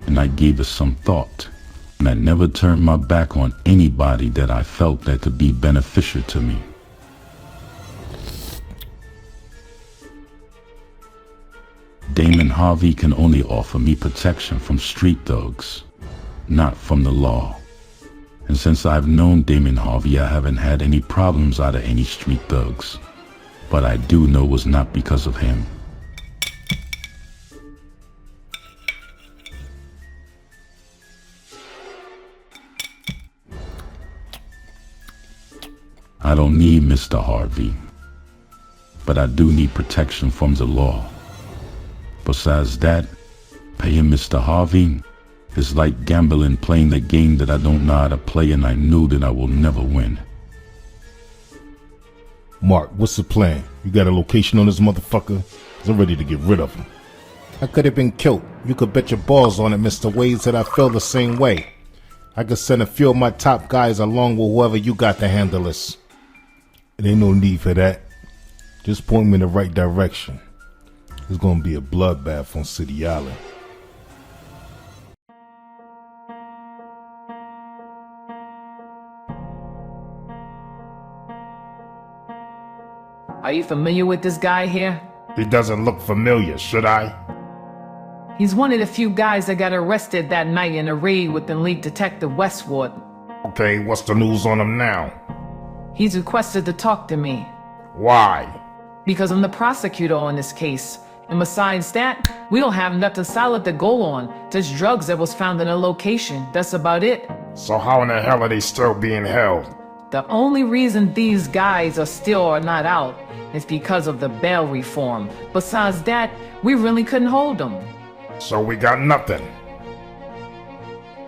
and I gave it some thought, and I never turned my back on anybody that I felt that could be beneficial to me. Damon Harvey can only offer me protection from street thugs, not from the law. And since I've known Damon Harvey, I haven't had any problems out of any street thugs. But I do know it was not because of him. I don't need Mr. Harvey, but I do need protection from the law. Besides that, paying Mr. Harvey is like gambling, playing a game that I don't know how to play, and I knew that I will never win. Mark, what's the plan? You got a location on this motherfucker? 'Cause I'm ready to get rid of him. I could have been killed. You could bet your balls on it, Mr. Waze, that I feel the same way. I could send a few of my top guys along with whoever you got to handle this. It ain't no need for that. Just point me in the right direction. There's gonna be a bloodbath on City Island. Are you familiar with this guy here? He doesn't look familiar, should I? He's one of the few guys that got arrested that night in a raid with the lead detective Westwood. Okay, what's the news on him now? He's requested to talk to me. Why? Because I'm the prosecutor on this case. And besides that, we don't have nothing solid to go on. Just drugs that was found in a location. That's about it. So how in the hell are they still being held? The only reason these guys are still not out is because of the bail reform. Besides that, we really couldn't hold them. So we got nothing.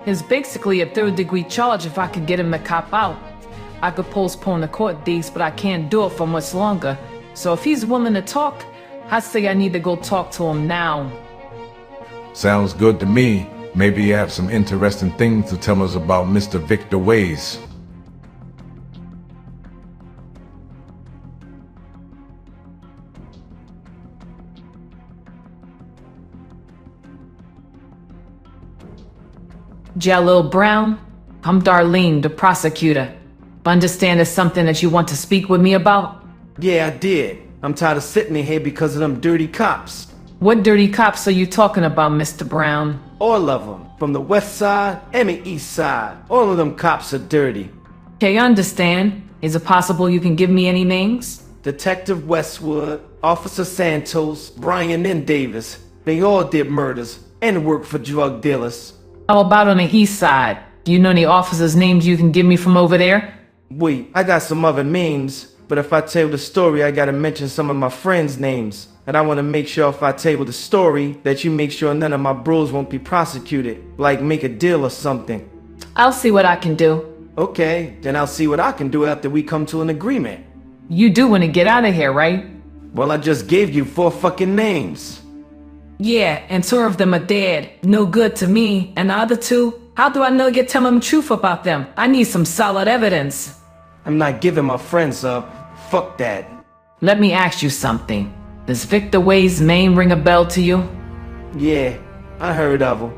It's basically a third-degree charge if I could get him to cop out. I could postpone the court dates, but I can't do it for much longer. So if he's willing to talk, I say I need to go talk to him now. Sounds good to me. Maybe you have some interesting things to tell us about Mr. Victor Waze. Jalil Brown, I'm Darlene, the prosecutor. Understand there's something that you want to speak with me about? Yeah, I did. I'm tired of sitting in here because of them dirty cops. What dirty cops are you talking about, Mr. Brown? All of them. From the west side and the east side. All of them cops are dirty. Okay, I understand. Is it possible you can give me any names? Detective Westwood, Officer Santos, Brian and Davis. They all did murders and work for drug dealers. How about on the east side? Do you know any officers' names you can give me from over there? Wait, I got some other names, but if I tell the story, I gotta mention some of my friends' names. And I wanna make sure if I tell the story, that you make sure none of my bros won't be prosecuted. Like make a deal or something. I'll see what I can do. Okay, then I'll see what I can do after we come to an agreement. You do want to get out of here, right? Well, I just gave you 4 fucking names. Yeah, and 2 of them are dead. No good to me. And the other 2? How do I know you're telling the truth about them? I need some solid evidence. I'm not giving my friends up. Fuck that. Let me ask you something. Does Victor Wade's name ring a bell to you? Yeah, I heard of him.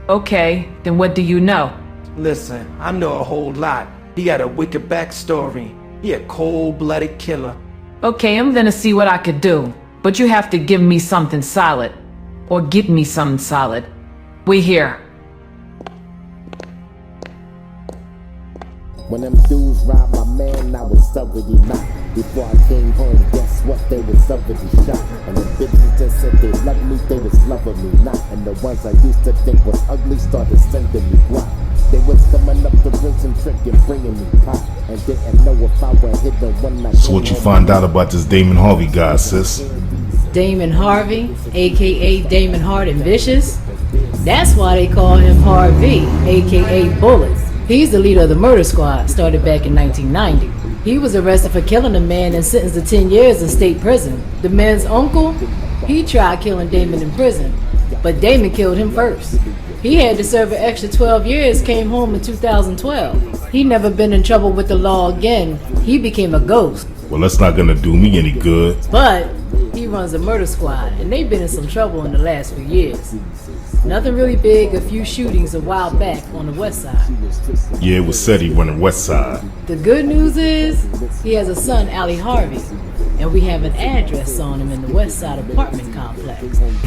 Okay, then what do you know? Listen, I know a whole lot. He got a wicked backstory. He a cold-blooded killer. Okay, I'm gonna see what I could do. But you have to give me something solid. Or get me something solid. We here. When them dudes robbed my man, I was thoroughly knocked. Before I came home, guess what? They was thoroughly shot. And the bitches that said they loved me, they was loving me not. And the ones I used to think was ugly started sending me guap. They was coming up the prison trick and bringing me pop. And didn't know if I were hidden when I So what you find out about this Damon Harvey guy, sis? Damon Harvey, aka Damon Hard and Vicious. That's why they call him Harvey, aka Bullet. He's the leader of the murder squad, started back in 1990. He was arrested for killing a man and sentenced to 10 years in state prison. The man's uncle, he tried killing Damon in prison, but Damon killed him first. He had to serve an extra 12 years, came home in 2012. He never been in trouble with the law again. He became a ghost. Well, that's not gonna do me any good. But he runs a murder squad, and they've been in some trouble in the last few years. Nothing really big, a few shootings a while back on the west side. Yeah, it was said he running west side. The good news is, he has a son, Ali Harvey, and we have an address on him in the west side apartment complex.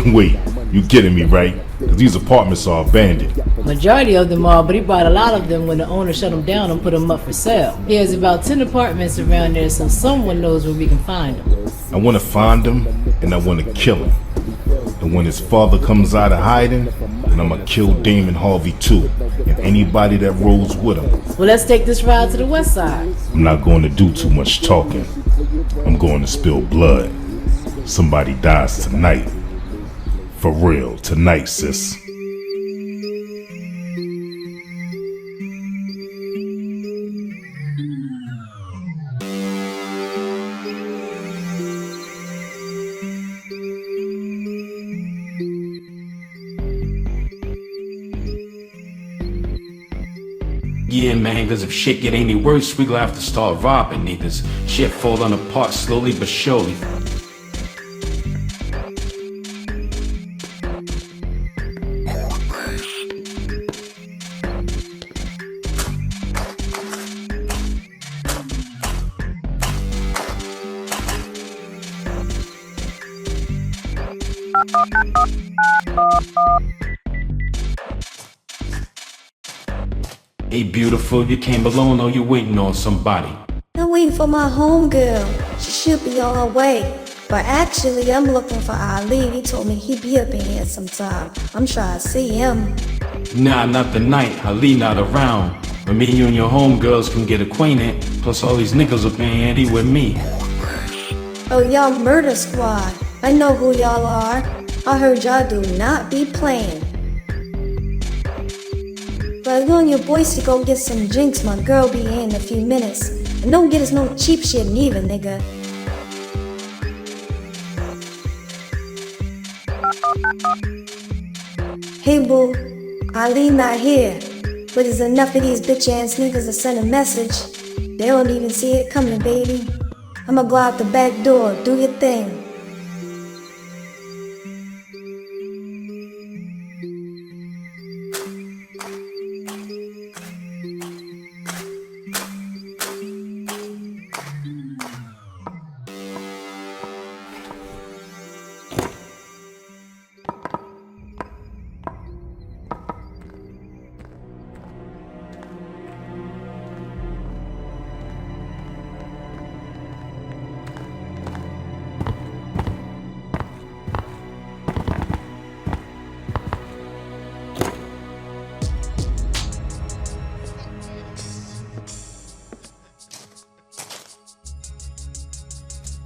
Wait, you kidding me, right? Because these apartments are abandoned. Majority of them are, but he bought a lot of them when the owner shut them down and put them up for sale. He has about 10 apartments around there, so someone knows where we can find him. I want to find him, and I want to kill him. And when his father comes out of hiding, and I'ma kill Damon Harvey too, and anybody that rolls with him. Well, let's take this ride to the west side. I'm not going to do too much talking. I'm going to spill blood. Somebody dies tonight. For real, tonight, sis. Yeah, man, cause if shit get any worse, we gonna have to start robbing niggas. Shit falling apart slowly but surely. Hey, beautiful, you came alone or you waiting on somebody? I'm waiting for my homegirl. She should be on her way. But actually, I'm looking for Ali. He told me he'd be up in here sometime. I'm trying to see him. Nah, not tonight. Ali not around. But me, you, and your homegirls can get acquainted. Plus all these niggas up in handy with me. Oh, y'all murder squad. I know who y'all are. I heard y'all do not be playing. But you and your boys to go get some drinks. My girl be in a few minutes. And don't get us no cheap shit neither, nigga. Hey boo, Ali not here. But there's enough of these bitch ass niggas to send a message. They don't even see it coming, baby. I'ma go out the back door, do your thing.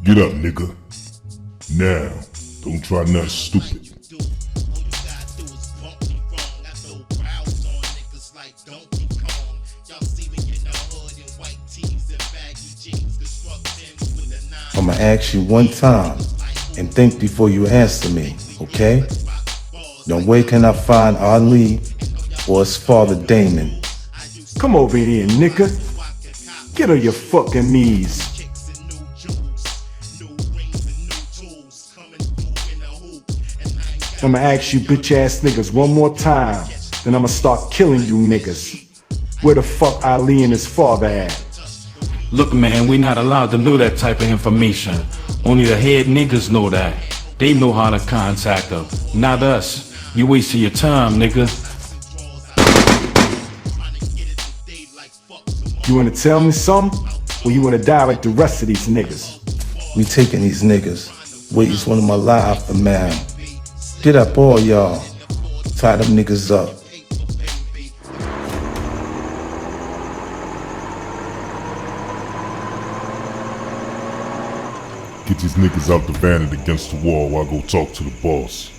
Get up, nigga. Now, don't try nothing stupid. I'ma ask you one time and think before you answer me, okay? Now where can I find Ali or his father Damon? Come over here, nigga. Get on your fucking knees. I'ma ask you bitch ass niggas one more time, then I'ma start killing you niggas. Where the fuck Ali and his father at? Look, man, we not allowed to know that type of information. Only the head niggas know that. They know how to contact them, not us. You wasting your time, nigga. You wanna tell me something? Or you wanna die like the rest of these niggas? We taking these niggas. Waiting one of my life for man. Get up, all y'all. Tie them niggas up. Get these niggas out the van and against the wall while I go talk to the boss.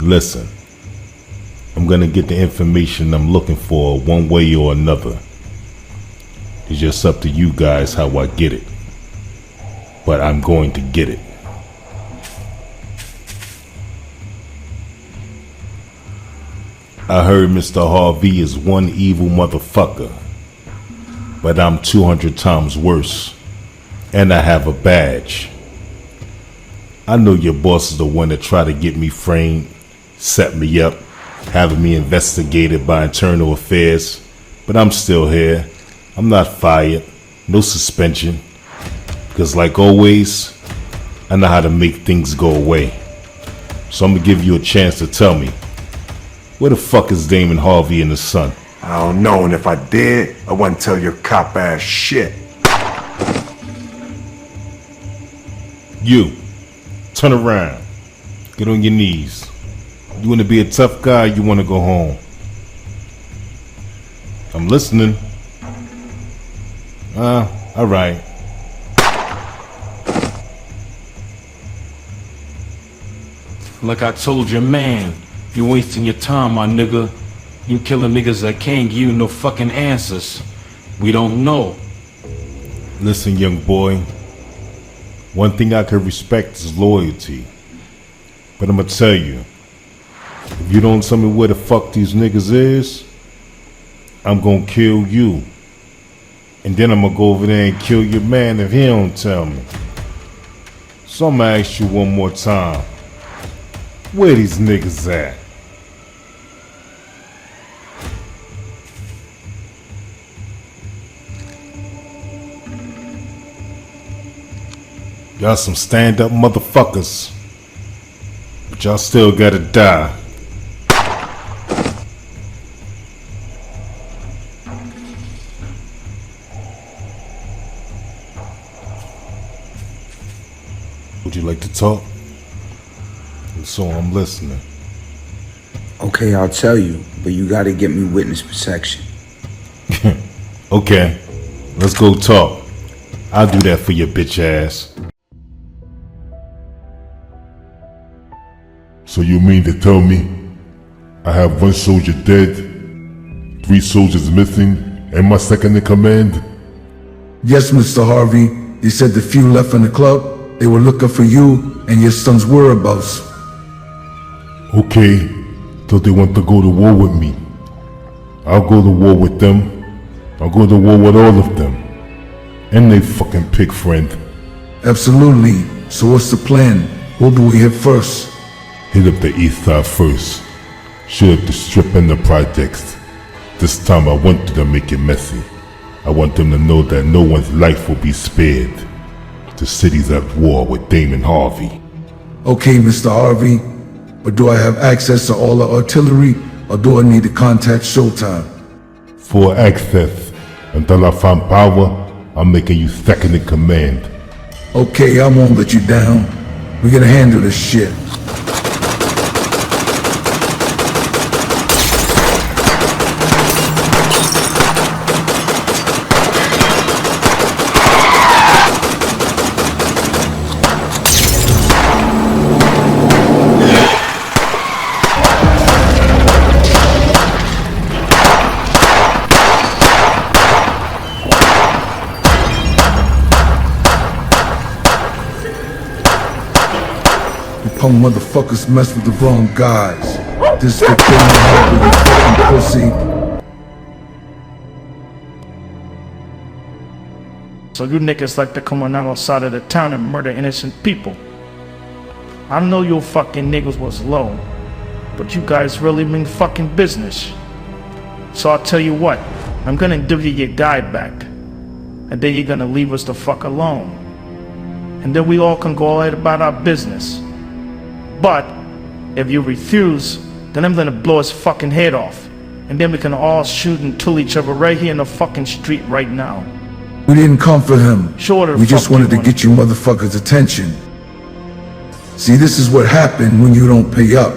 Listen, I'm gonna get the information I'm looking for one way or another. It's just up to you guys how I get it. But I'm going to get it. I heard Mr. Harvey is one evil motherfucker. But I'm 200 times worse. And I have a badge. I know your boss is the one that tried to get me framed, set me up, having me investigated by internal affairs, but I'm still here. I'm not fired, no suspension. Because like always, I know how to make things go away. So I'm gonna give you a chance to tell me, where the fuck is Damon Harvey and his son? I don't know, and if I did, I wouldn't tell your cop ass shit. You, turn around. Get on your knees. You wanna be a tough guy, you wanna go home? I'm listening. Alright. Like I told your man, you wasting your time, my nigga. You killing niggas that can't give you no fucking answers. We don't know. Listen, young boy. One thing I can respect is loyalty. But I'ma tell you, if you don't tell me where the fuck these niggas is, I'm gonna kill you. And then I'm gonna go over there and kill your man if he don't tell me. So I'm gonna ask you one more time. Where these niggas at? Y'all some stand-up motherfuckers. But y'all still gotta die. Would you like to talk? And so I'm listening. Okay, I'll tell you, but you gotta get me witness protection. Okay, let's go talk. I'll do that for your bitch ass. So you mean to tell me I have 1 soldier dead, 3 soldiers missing, and my second in command? Yes, Mr. Harvey. They said the few left in the club, they were looking for you and your son's whereabouts. Okay, so they want to go to war with me. I'll go to war with them. I'll go to war with all of them. And they fucking pig friend. Absolutely. So what's the plan? What do we hit first? Hit up the east side first. Shoot up the strip and the projects. This time I want them to make it messy. I want them to know that no one's life will be spared. The city's at war with Damon Harvey. Okay, Mr. Harvey. But do I have access to all the artillery, or do I need to contact Showtime? For access, until I find power, I'm making you second in command. Okay, I won't let you down. We're gonna handle this shit. Punk motherfuckers mess with the wrong guys. This is the thing, you fucking pussy. So you niggas like to come on outside of the town and murder innocent people. I know you fucking niggas was low, but you guys really mean fucking business. So I'll tell you what, I'm gonna give you your guy back, and then you're gonna leave us the fuck alone. And then we all can go all right about our business. But if you refuse, then I'm gonna blow his fucking head off. And then we can all shoot and kill each other right here in the fucking street right now. We didn't come for him. Sure, we just wanted to get you motherfuckers' attention. See, this is what happened when you don't pay up.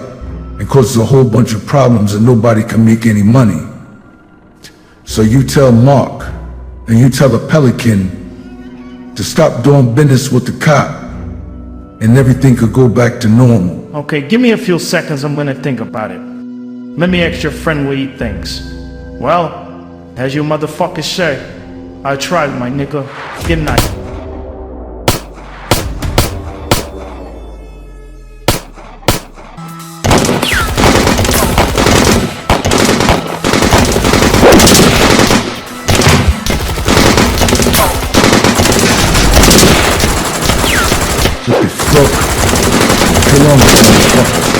It causes a whole bunch of problems and nobody can make any money. So you tell Mark, and you tell the Pelican to stop doing business with the cop, and everything could go back to normal. Okay, give me a few seconds, I'm gonna think about it. Let me ask your friend what he thinks. Well, as you motherfuckers say, I tried, my nigga. Good night. Kill on this motherfucker.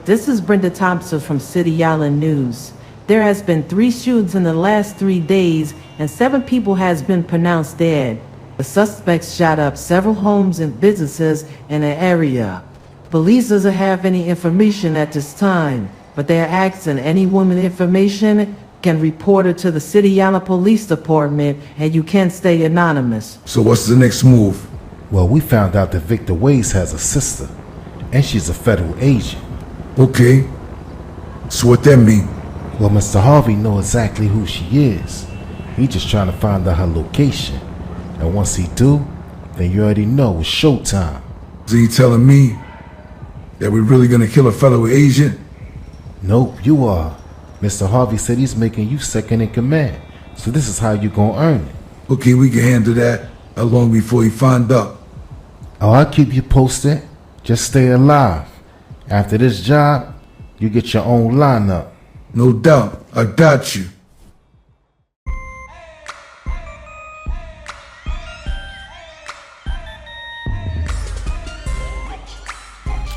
This is Brenda Thompson from City Island News. There has been 3 shootings in the last 3 days and 7 people has been pronounced dead. The suspects shot up several homes and businesses in the area. Police doesn't have any information at this time, but they are asking any woman information can report her to the City Island Police Department and you can stay anonymous. So what's the next move? Well, we found out that Victor Waze has a sister, and she's a federal agent. Okay. So what that mean? Well, Mr. Harvey knows exactly who she is. He just trying to find out her location. And once he do, then you already know it's showtime. So you telling me that we're really gonna kill a fellow agent? Nope, you are. Mr. Harvey said he's making you second in command. So this is how you gonna earn it. Okay, we can handle that. How long before he find out? Oh, I'll keep you posted. Just stay alive. After this job, you get your own lineup. No doubt. I got you.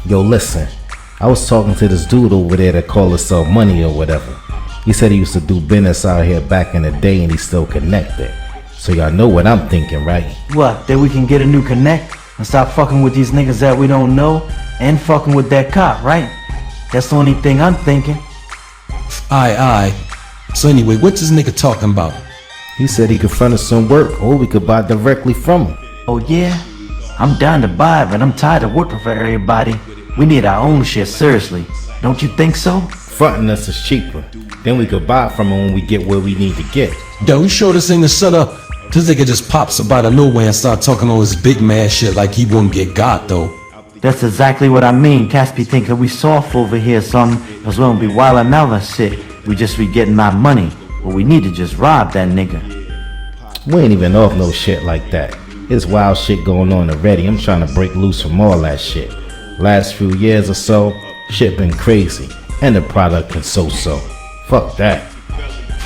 Yo, listen. I was talking to this dude over there that called himself Money or whatever. He said he used to do business out here back in the day and he's still connected. So y'all know what I'm thinking, right? What, that we can get a new connect and stop fucking with these niggas that we don't know and fucking with that cop, right? That's the only thing I'm thinking. Aye. So anyway, what's this nigga talking about? He said he could furnish us some work or we could buy directly from him. Oh yeah? I'm down to buy, but I'm tired of working for everybody. We need our own shit, seriously. Don't you think so? Fronting us is cheaper. Then we could buy from him when we get where we need to get. Yo, you sure this ain't a setup? This nigga just pops up out of nowhere and start talking all this big mad shit like he wouldn't get got though. That's exactly what I mean. Cats be thinking we soft over here, something, cause we don't be wildin' out and shit. We just be getting our money. But we need to just rob that nigga. We ain't even off no shit like that. There's wild shit going on already. I'm trying to break loose from all that shit. Last few years or so, shit been crazy. And the product been so-so. Fuck that.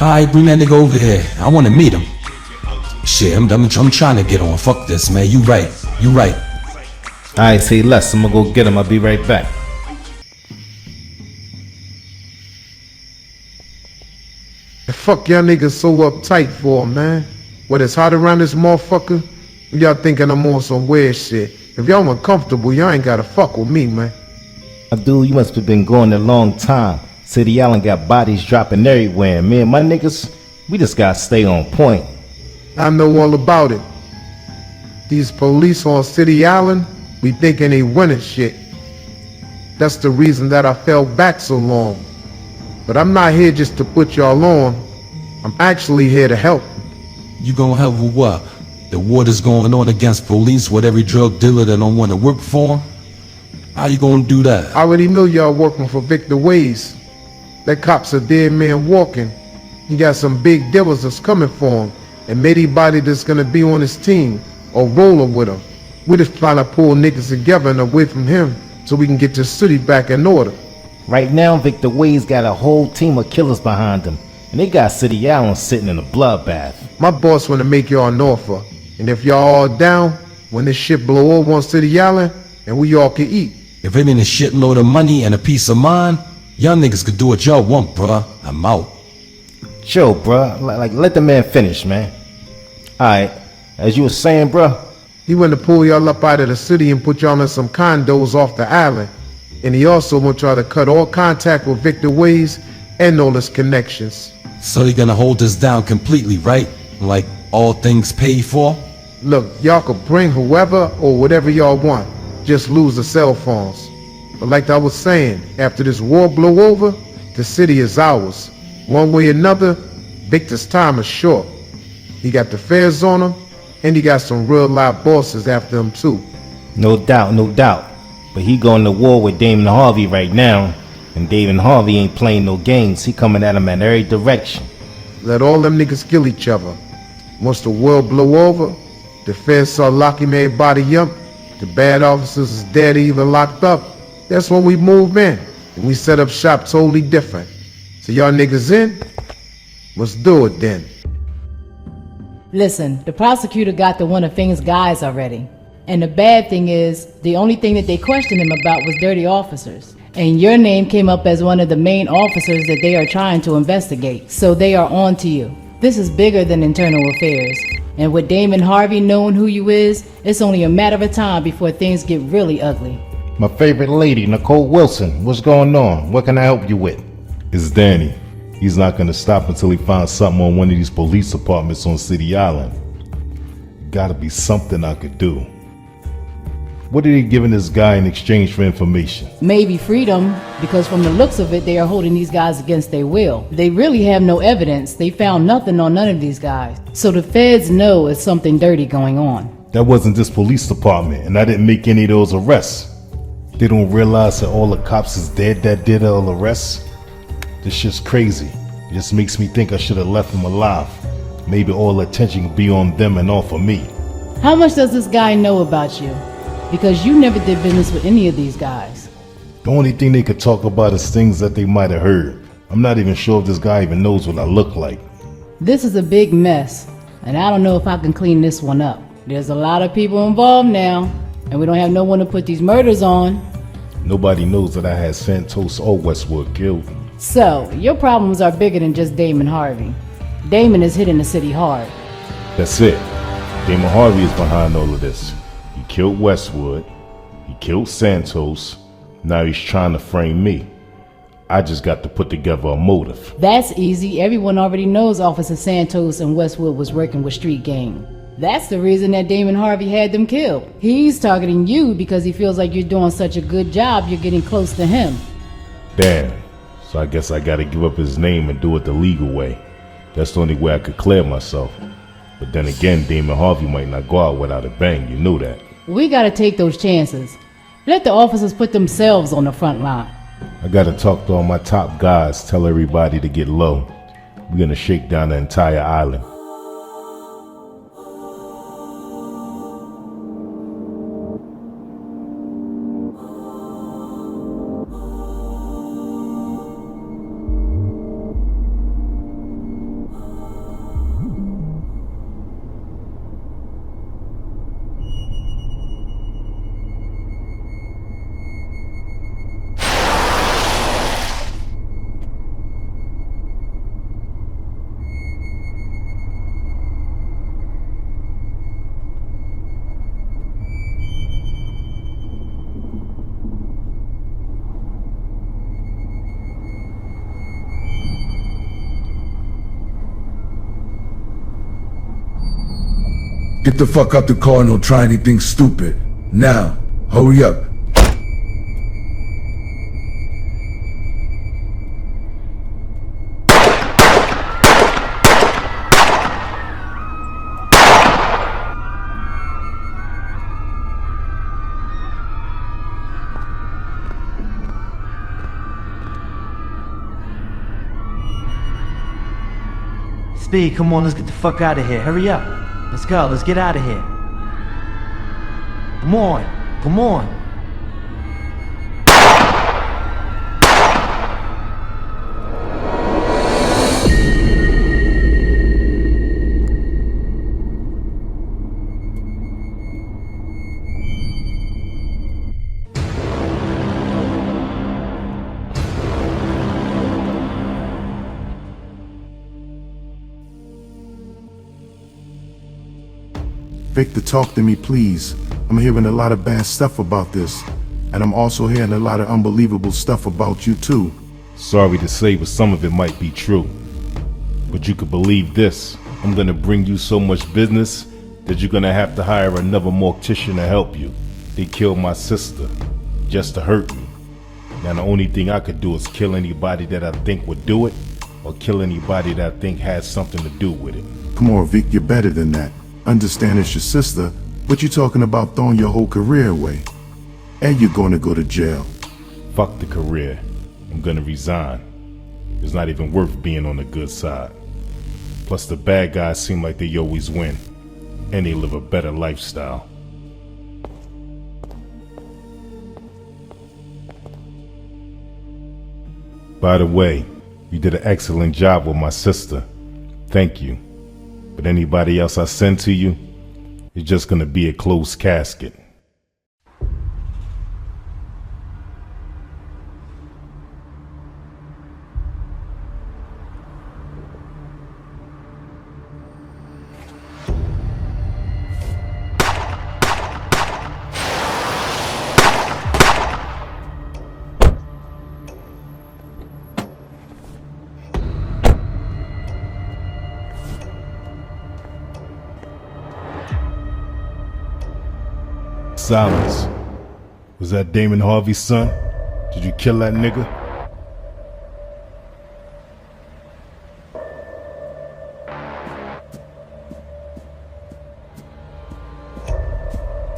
Alright, bring that nigga over here. I wanna meet him. Shit, I'm trying to get on. Fuck this, man. You right. Alright, say less. I'm gonna go get him. I'll be right back. The fuck y'all niggas so uptight for, man? What, it's hot around this motherfucker? Y'all thinking I'm on some weird shit. If y'all uncomfortable, y'all ain't gotta fuck with me, man. Dude, you must have been going a long time. City Island got bodies dropping everywhere. And me and my niggas, we just gotta stay on point. I know all about it. These police on City Island, we thinking they winning shit. That's the reason that I fell back so long. But I'm not here just to put y'all on. I'm actually here to help. You gonna help with what? The war that's going on against police with every drug dealer that don't want to work for them? How you gonna do that? I already know y'all working for Victor Waze. That cop's a dead man walking. He got some big devils that's coming for him. And anybody that's gonna be on his team or rolling with him. We just trying to pull niggas together and away from him so we can get this city back in order. Right now, Victor Waze got a whole team of killers behind him. And they got City Island sitting in a bloodbath. My boss wanna make y'all an offer. And if y'all all down, when this shit blow over on City Island, and we all can eat. If it ain't a shitload of money and a peace of mind, y'all niggas could do what y'all want, bruh. I'm out. Chill, bruh. Like, let the man finish, man. Alright, as you were saying, bruh. He wanted to pull y'all up out of the city and put y'all in some condos off the island. And he also want y'all to cut all contact with Victor Waze and all his connections. So they gonna hold us down completely, right? Like all things paid for? Look, y'all could bring whoever or whatever y'all want. Just lose the cell phones. But like I was saying, after this war blow over, the city is ours. One way or another, Victor's time is short. He got the feds on him, and he got some real live bosses after him too. No doubt. But he going to war with Damon Harvey right now. And Damon Harvey ain't playing no games. He coming at him in every direction. Let all them niggas kill each other. Once the world blow over, the feds start locking everybody up. The bad officers is dead or even locked up. That's when we move in. And we set up shop totally different. So y'all niggas in? Let's do it then. Listen, the prosecutor got the one of Fing's guys already. And the bad thing is, the only thing that they questioned him about was dirty officers. And your name came up as one of the main officers that they are trying to investigate. So they are on to you. This is bigger than internal affairs. And with Damon Harvey knowing who you is, it's only a matter of time before things get really ugly. My favorite lady, Nicole Wilson. What's going on? What can I help you with? It's Danny. He's not gonna stop until he finds something on one of these police apartments on City Island. Gotta be something I could do. What are they giving this guy in exchange for information? Maybe freedom, because from the looks of it, they are holding these guys against their will. They really have no evidence. They found nothing on none of these guys. So the feds know it's something dirty going on. That wasn't this police department, and I didn't make any of those arrests. They don't realize that all the cops is dead that did all the arrests? This shit's crazy. It just makes me think I should have left them alive. Maybe all attention could be on them and off of me. How much does this guy know about you? Because you never did business with any of these guys. The only thing they could talk about is things that they might have heard. I'm not even sure if this guy even knows what I look like. This is a big mess, and I don't know if I can clean this one up. There's a lot of people involved now, and we don't have no one to put these murders on. Nobody knows that I had Santos or Westwood killed. So, your problems are bigger than just Damon Harvey. Damon is hitting the city hard. That's it. Damon Harvey is behind all of this. He killed Westwood. He killed Santos. Now he's trying to frame me. I just got to put together a motive. That's easy. Everyone already knows Officer Santos and Westwood was working with street gang. That's the reason that Damon Harvey had them killed. He's targeting you because he feels like you're doing such a good job you're getting close to him. Damn. So I guess I gotta give up his name and do it the legal way. That's the only way I could clear myself. But then again, Damon Harvey might not go out without a bang, you know that. We gotta take those chances. Let the officers put themselves on the front line. I gotta talk to all my top guys, tell everybody to get low. We're gonna shake down the entire island. Get the fuck out the car and don't try anything stupid. Now, hurry up. Speed, come on, let's get the fuck out of here. Hurry up. Let's go, let's get out of here. Come on, come on. Victor, talk to me, please. I'm hearing a lot of bad stuff about this. And I'm also hearing a lot of unbelievable stuff about you, too. Sorry to say, but some of it might be true. But you could believe this. I'm gonna bring you so much business that you're gonna have to hire another mortician to help you. They killed my sister just to hurt me. Now the only thing I could do is kill anybody that I think would do it, or kill anybody that I think has something to do with it. Come on, Vic, you're better than that. Understand it's your sister, but you're talking about throwing your whole career away. And you're going to go to jail. Fuck the career. I'm gonna resign. It's not even worth being on the good side. Plus the bad guys seem like they always win. And they live a better lifestyle. By the way, you did an excellent job with my sister. Thank you. But anybody else I send to you, it's just gonna be a closed casket. silence. Was that Damon Harvey's son? Did you kill that nigga?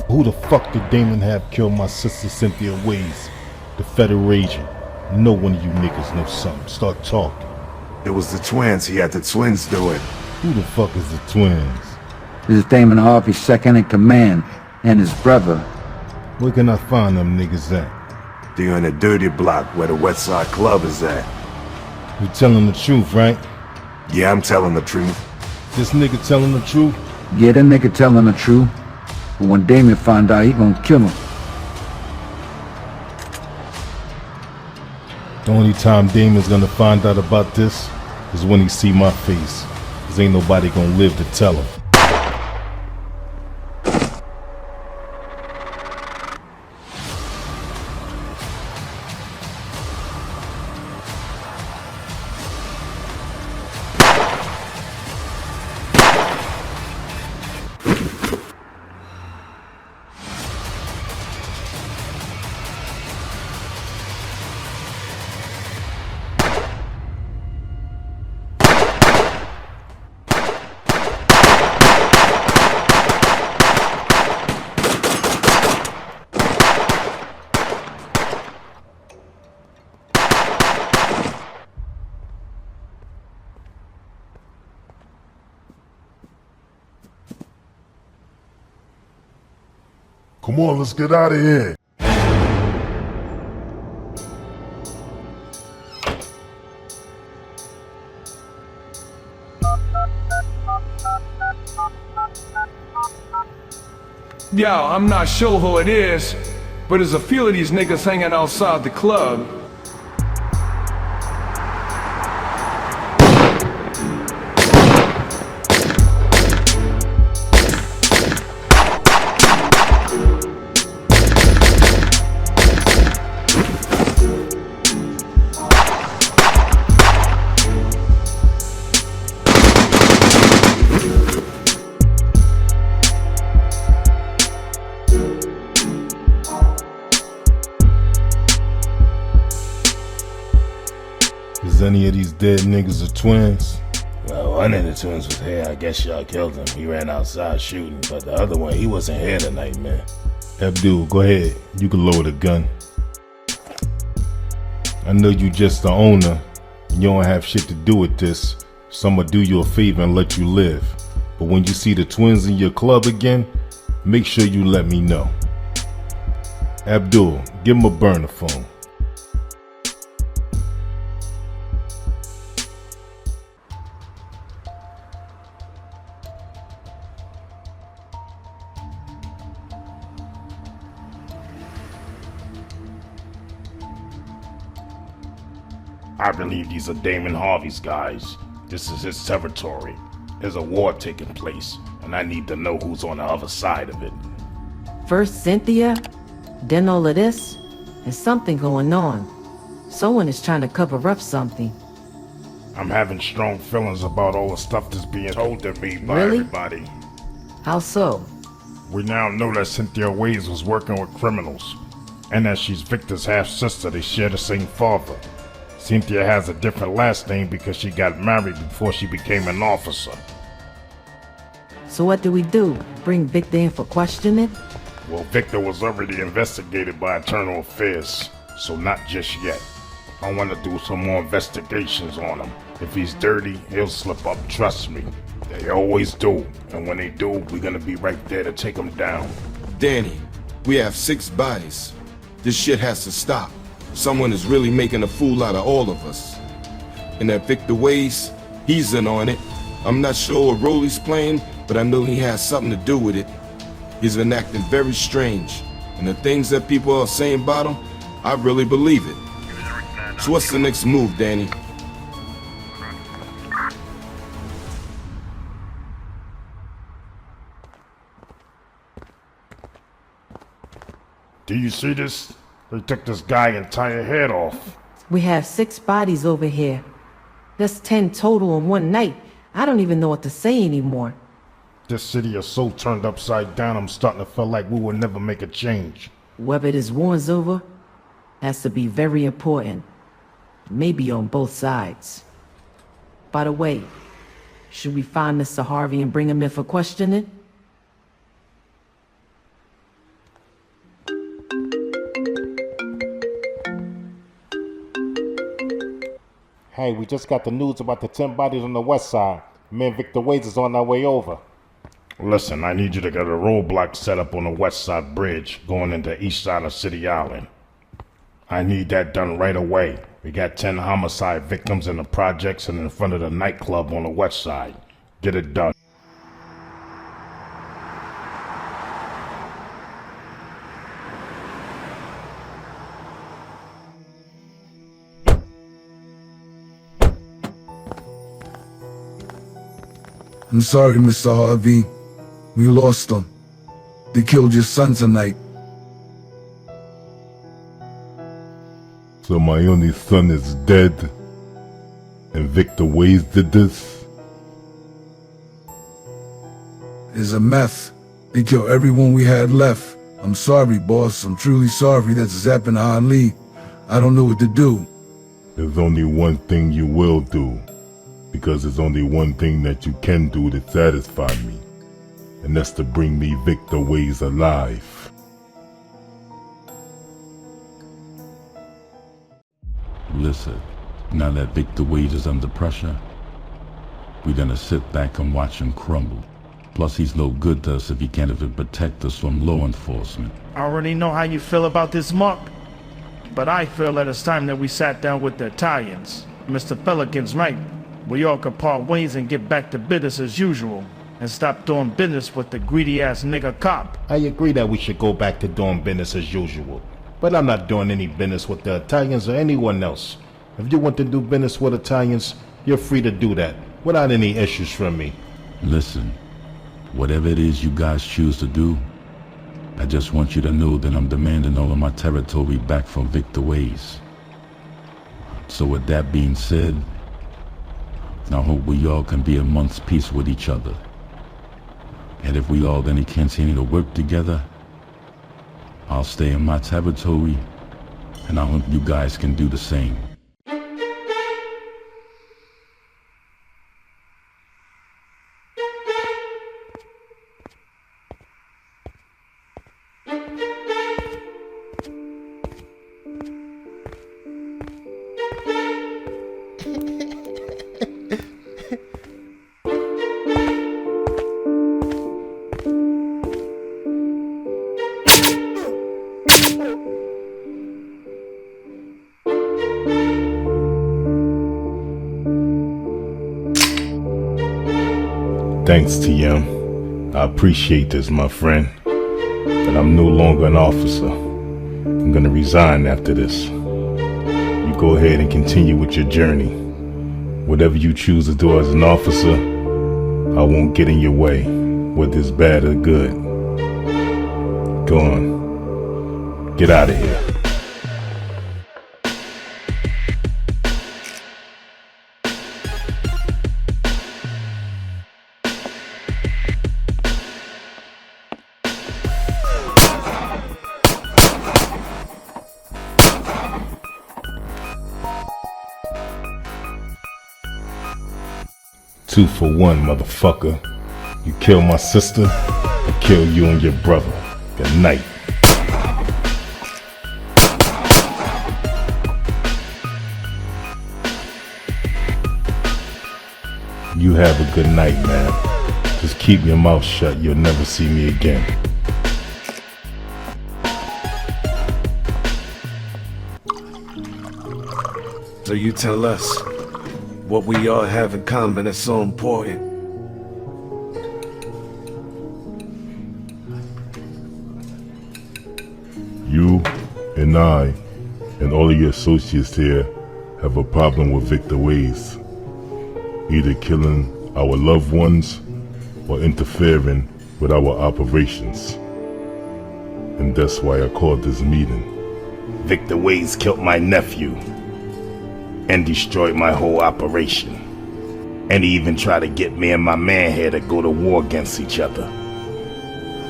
Who the fuck did Damon have kill my sister Cynthia Ways? The federal agent. No one of you niggas know something. Start talking. It was the twins. He had the twins do it. Who the fuck is the twins? This is Damon Harvey's second in command, and his brother. Where can I find them niggas at? They're in the dirty block where the West Side Club is at. You telling the truth, right? Yeah, I'm telling the truth. This nigga telling the truth? Yeah, that nigga telling the truth. But when Damon find out, he gonna kill him. The only time Damon's gonna find out about this is when he see my face. Cause ain't nobody gonna live to tell him. Come on, let's get out of here. Yo, I'm not sure who it is, but there's a few of these niggas hanging outside the club. Is any of these dead niggas are twins? Well, one of the twins was here. I guess y'all killed him. He ran outside shooting, but the other one, he wasn't here tonight, man. Abdul, go ahead. You can lower the gun. I know you just the owner, and you don't have shit to do with this, so I'ma do you a favor and let you live. But when you see the twins in your club again, make sure you let me know. Abdul, give him a burner phone. I believe these are Damon Harvey's guys. This is his territory. There's a war taking place, and I need to know who's on the other side of it. First Cynthia, then all of this. There's something going on. Someone is trying to cover up something. I'm having strong feelings about all the stuff that's being told to me by Really? everybody. How so? We now know that Cynthia Ways was working with criminals, and that she's Victor's half-sister. They share the same father. Cynthia has a different last name because she got married before she became an officer. So what do we do? Bring Victor in for questioning? Well, Victor was already investigated by Internal Affairs, so not just yet. I want to do some more investigations on him. If he's dirty, he'll slip up, trust me. They always do, and when they do, we're gonna be right there to take him down. Danny, we have 6 bodies. This shit has to stop. Someone is really making a fool out of all of us. And that Victor Ways, he's in on it. I'm not sure what role he's playing, but I know he has something to do with it. He's been acting very strange, and the things that people are saying about him, I really believe it. So what's the next move, Danny? Do you see this? They took this guy's entire head off. We have 6 bodies over here. That's 10 total in one night. I don't even know what to say anymore. This city is so turned upside down, I'm starting to feel like we will never make a change. Whether this war's over has to be very important. Maybe on both sides. By the way, should we find Mr. Harvey and bring him in for questioning? Hey, we just got the news about the 10 bodies on the west side. Me and Victor Waze is on our way over. Listen, I need you to get a roadblock set up on the west side bridge going into east side of City Island. I need that done right away. We got 10 homicide victims in the projects and in front of the nightclub on the west side. Get it done. I'm sorry, Mr. Harvey. We lost them. They killed your son tonight. So my only son is dead, and Victor Waze did this? It's a mess. They killed everyone we had left. I'm sorry, boss. I'm truly sorry that this happened to Ali. I don't know what to do. There's only one thing you will do, because there's only one thing that you can do to satisfy me, and that's to bring me Victor Waze alive. Listen, now that Victor Waze is under pressure, we're gonna sit back and watch him crumble. Plus, he's no good to us if he can't even protect us from law enforcement. I already know how you feel about this, Mark. But I feel that it's time that we sat down with the Italians. Mr. Pelican's right. We all could part ways and get back to business as usual. And stop doing business with the greedy-ass nigga cop. I agree that we should go back to doing business as usual. But I'm not doing any business with the Italians or anyone else. If you want to do business with Italians, you're free to do that, without any issues from me. Listen, whatever it is you guys choose to do, I just want you to know that I'm demanding all of my territory back from Victor Waze. So with that being said, I hope we all can be amongst peace with each other. And if we all then continue to work together, I'll stay in my territory, and I hope you guys can do the same. Thanks, TM. I appreciate this, my friend. But I'm no longer an officer. I'm gonna resign after this. You go ahead and continue with your journey. Whatever you choose to do as an officer, I won't get in your way, whether it's bad or good. Go on. Get out of here. Two for one, motherfucker. You kill my sister, I kill you and your brother. Good night. You have a good night, man. Just keep your mouth shut, you'll never see me again. So you tell us what we all have in common is so important. You and I and all of your associates here have a problem with Victor Waze. Either killing our loved ones or interfering with our operations. And that's why I called this meeting. Victor Waze killed my nephew and destroyed my whole operation. And he even tried to get me and my man here to go to war against each other.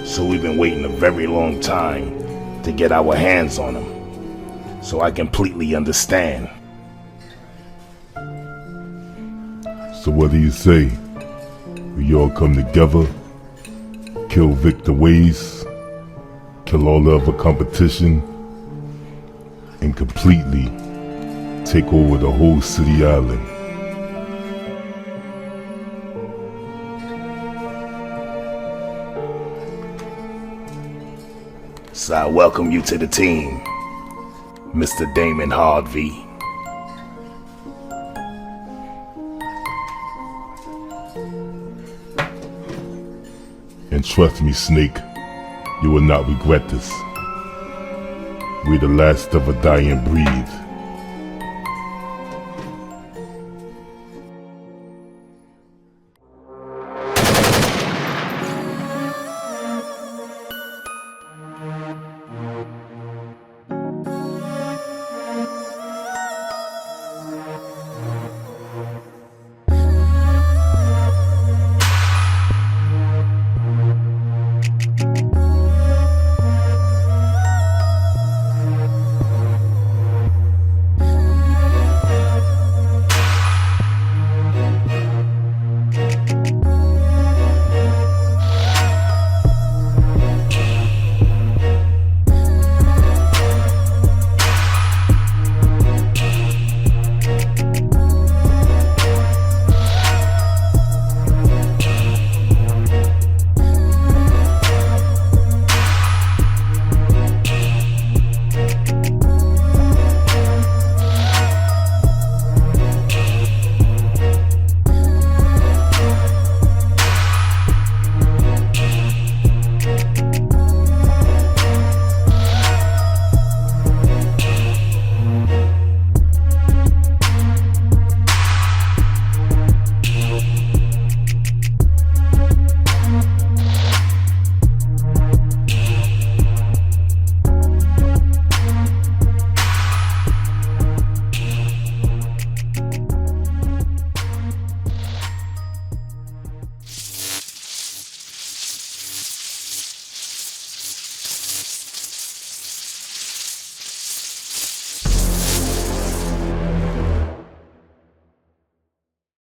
So we've been waiting a very long time to get our hands on him. So I completely understand. So what do you say? We all come together, kill Victor Ways, kill all the other competition, and completely take over the whole city island. So I welcome you to the team, Mr. Damon Harvey. And trust me, Snake, you will not regret this. We're the last of a dying breed.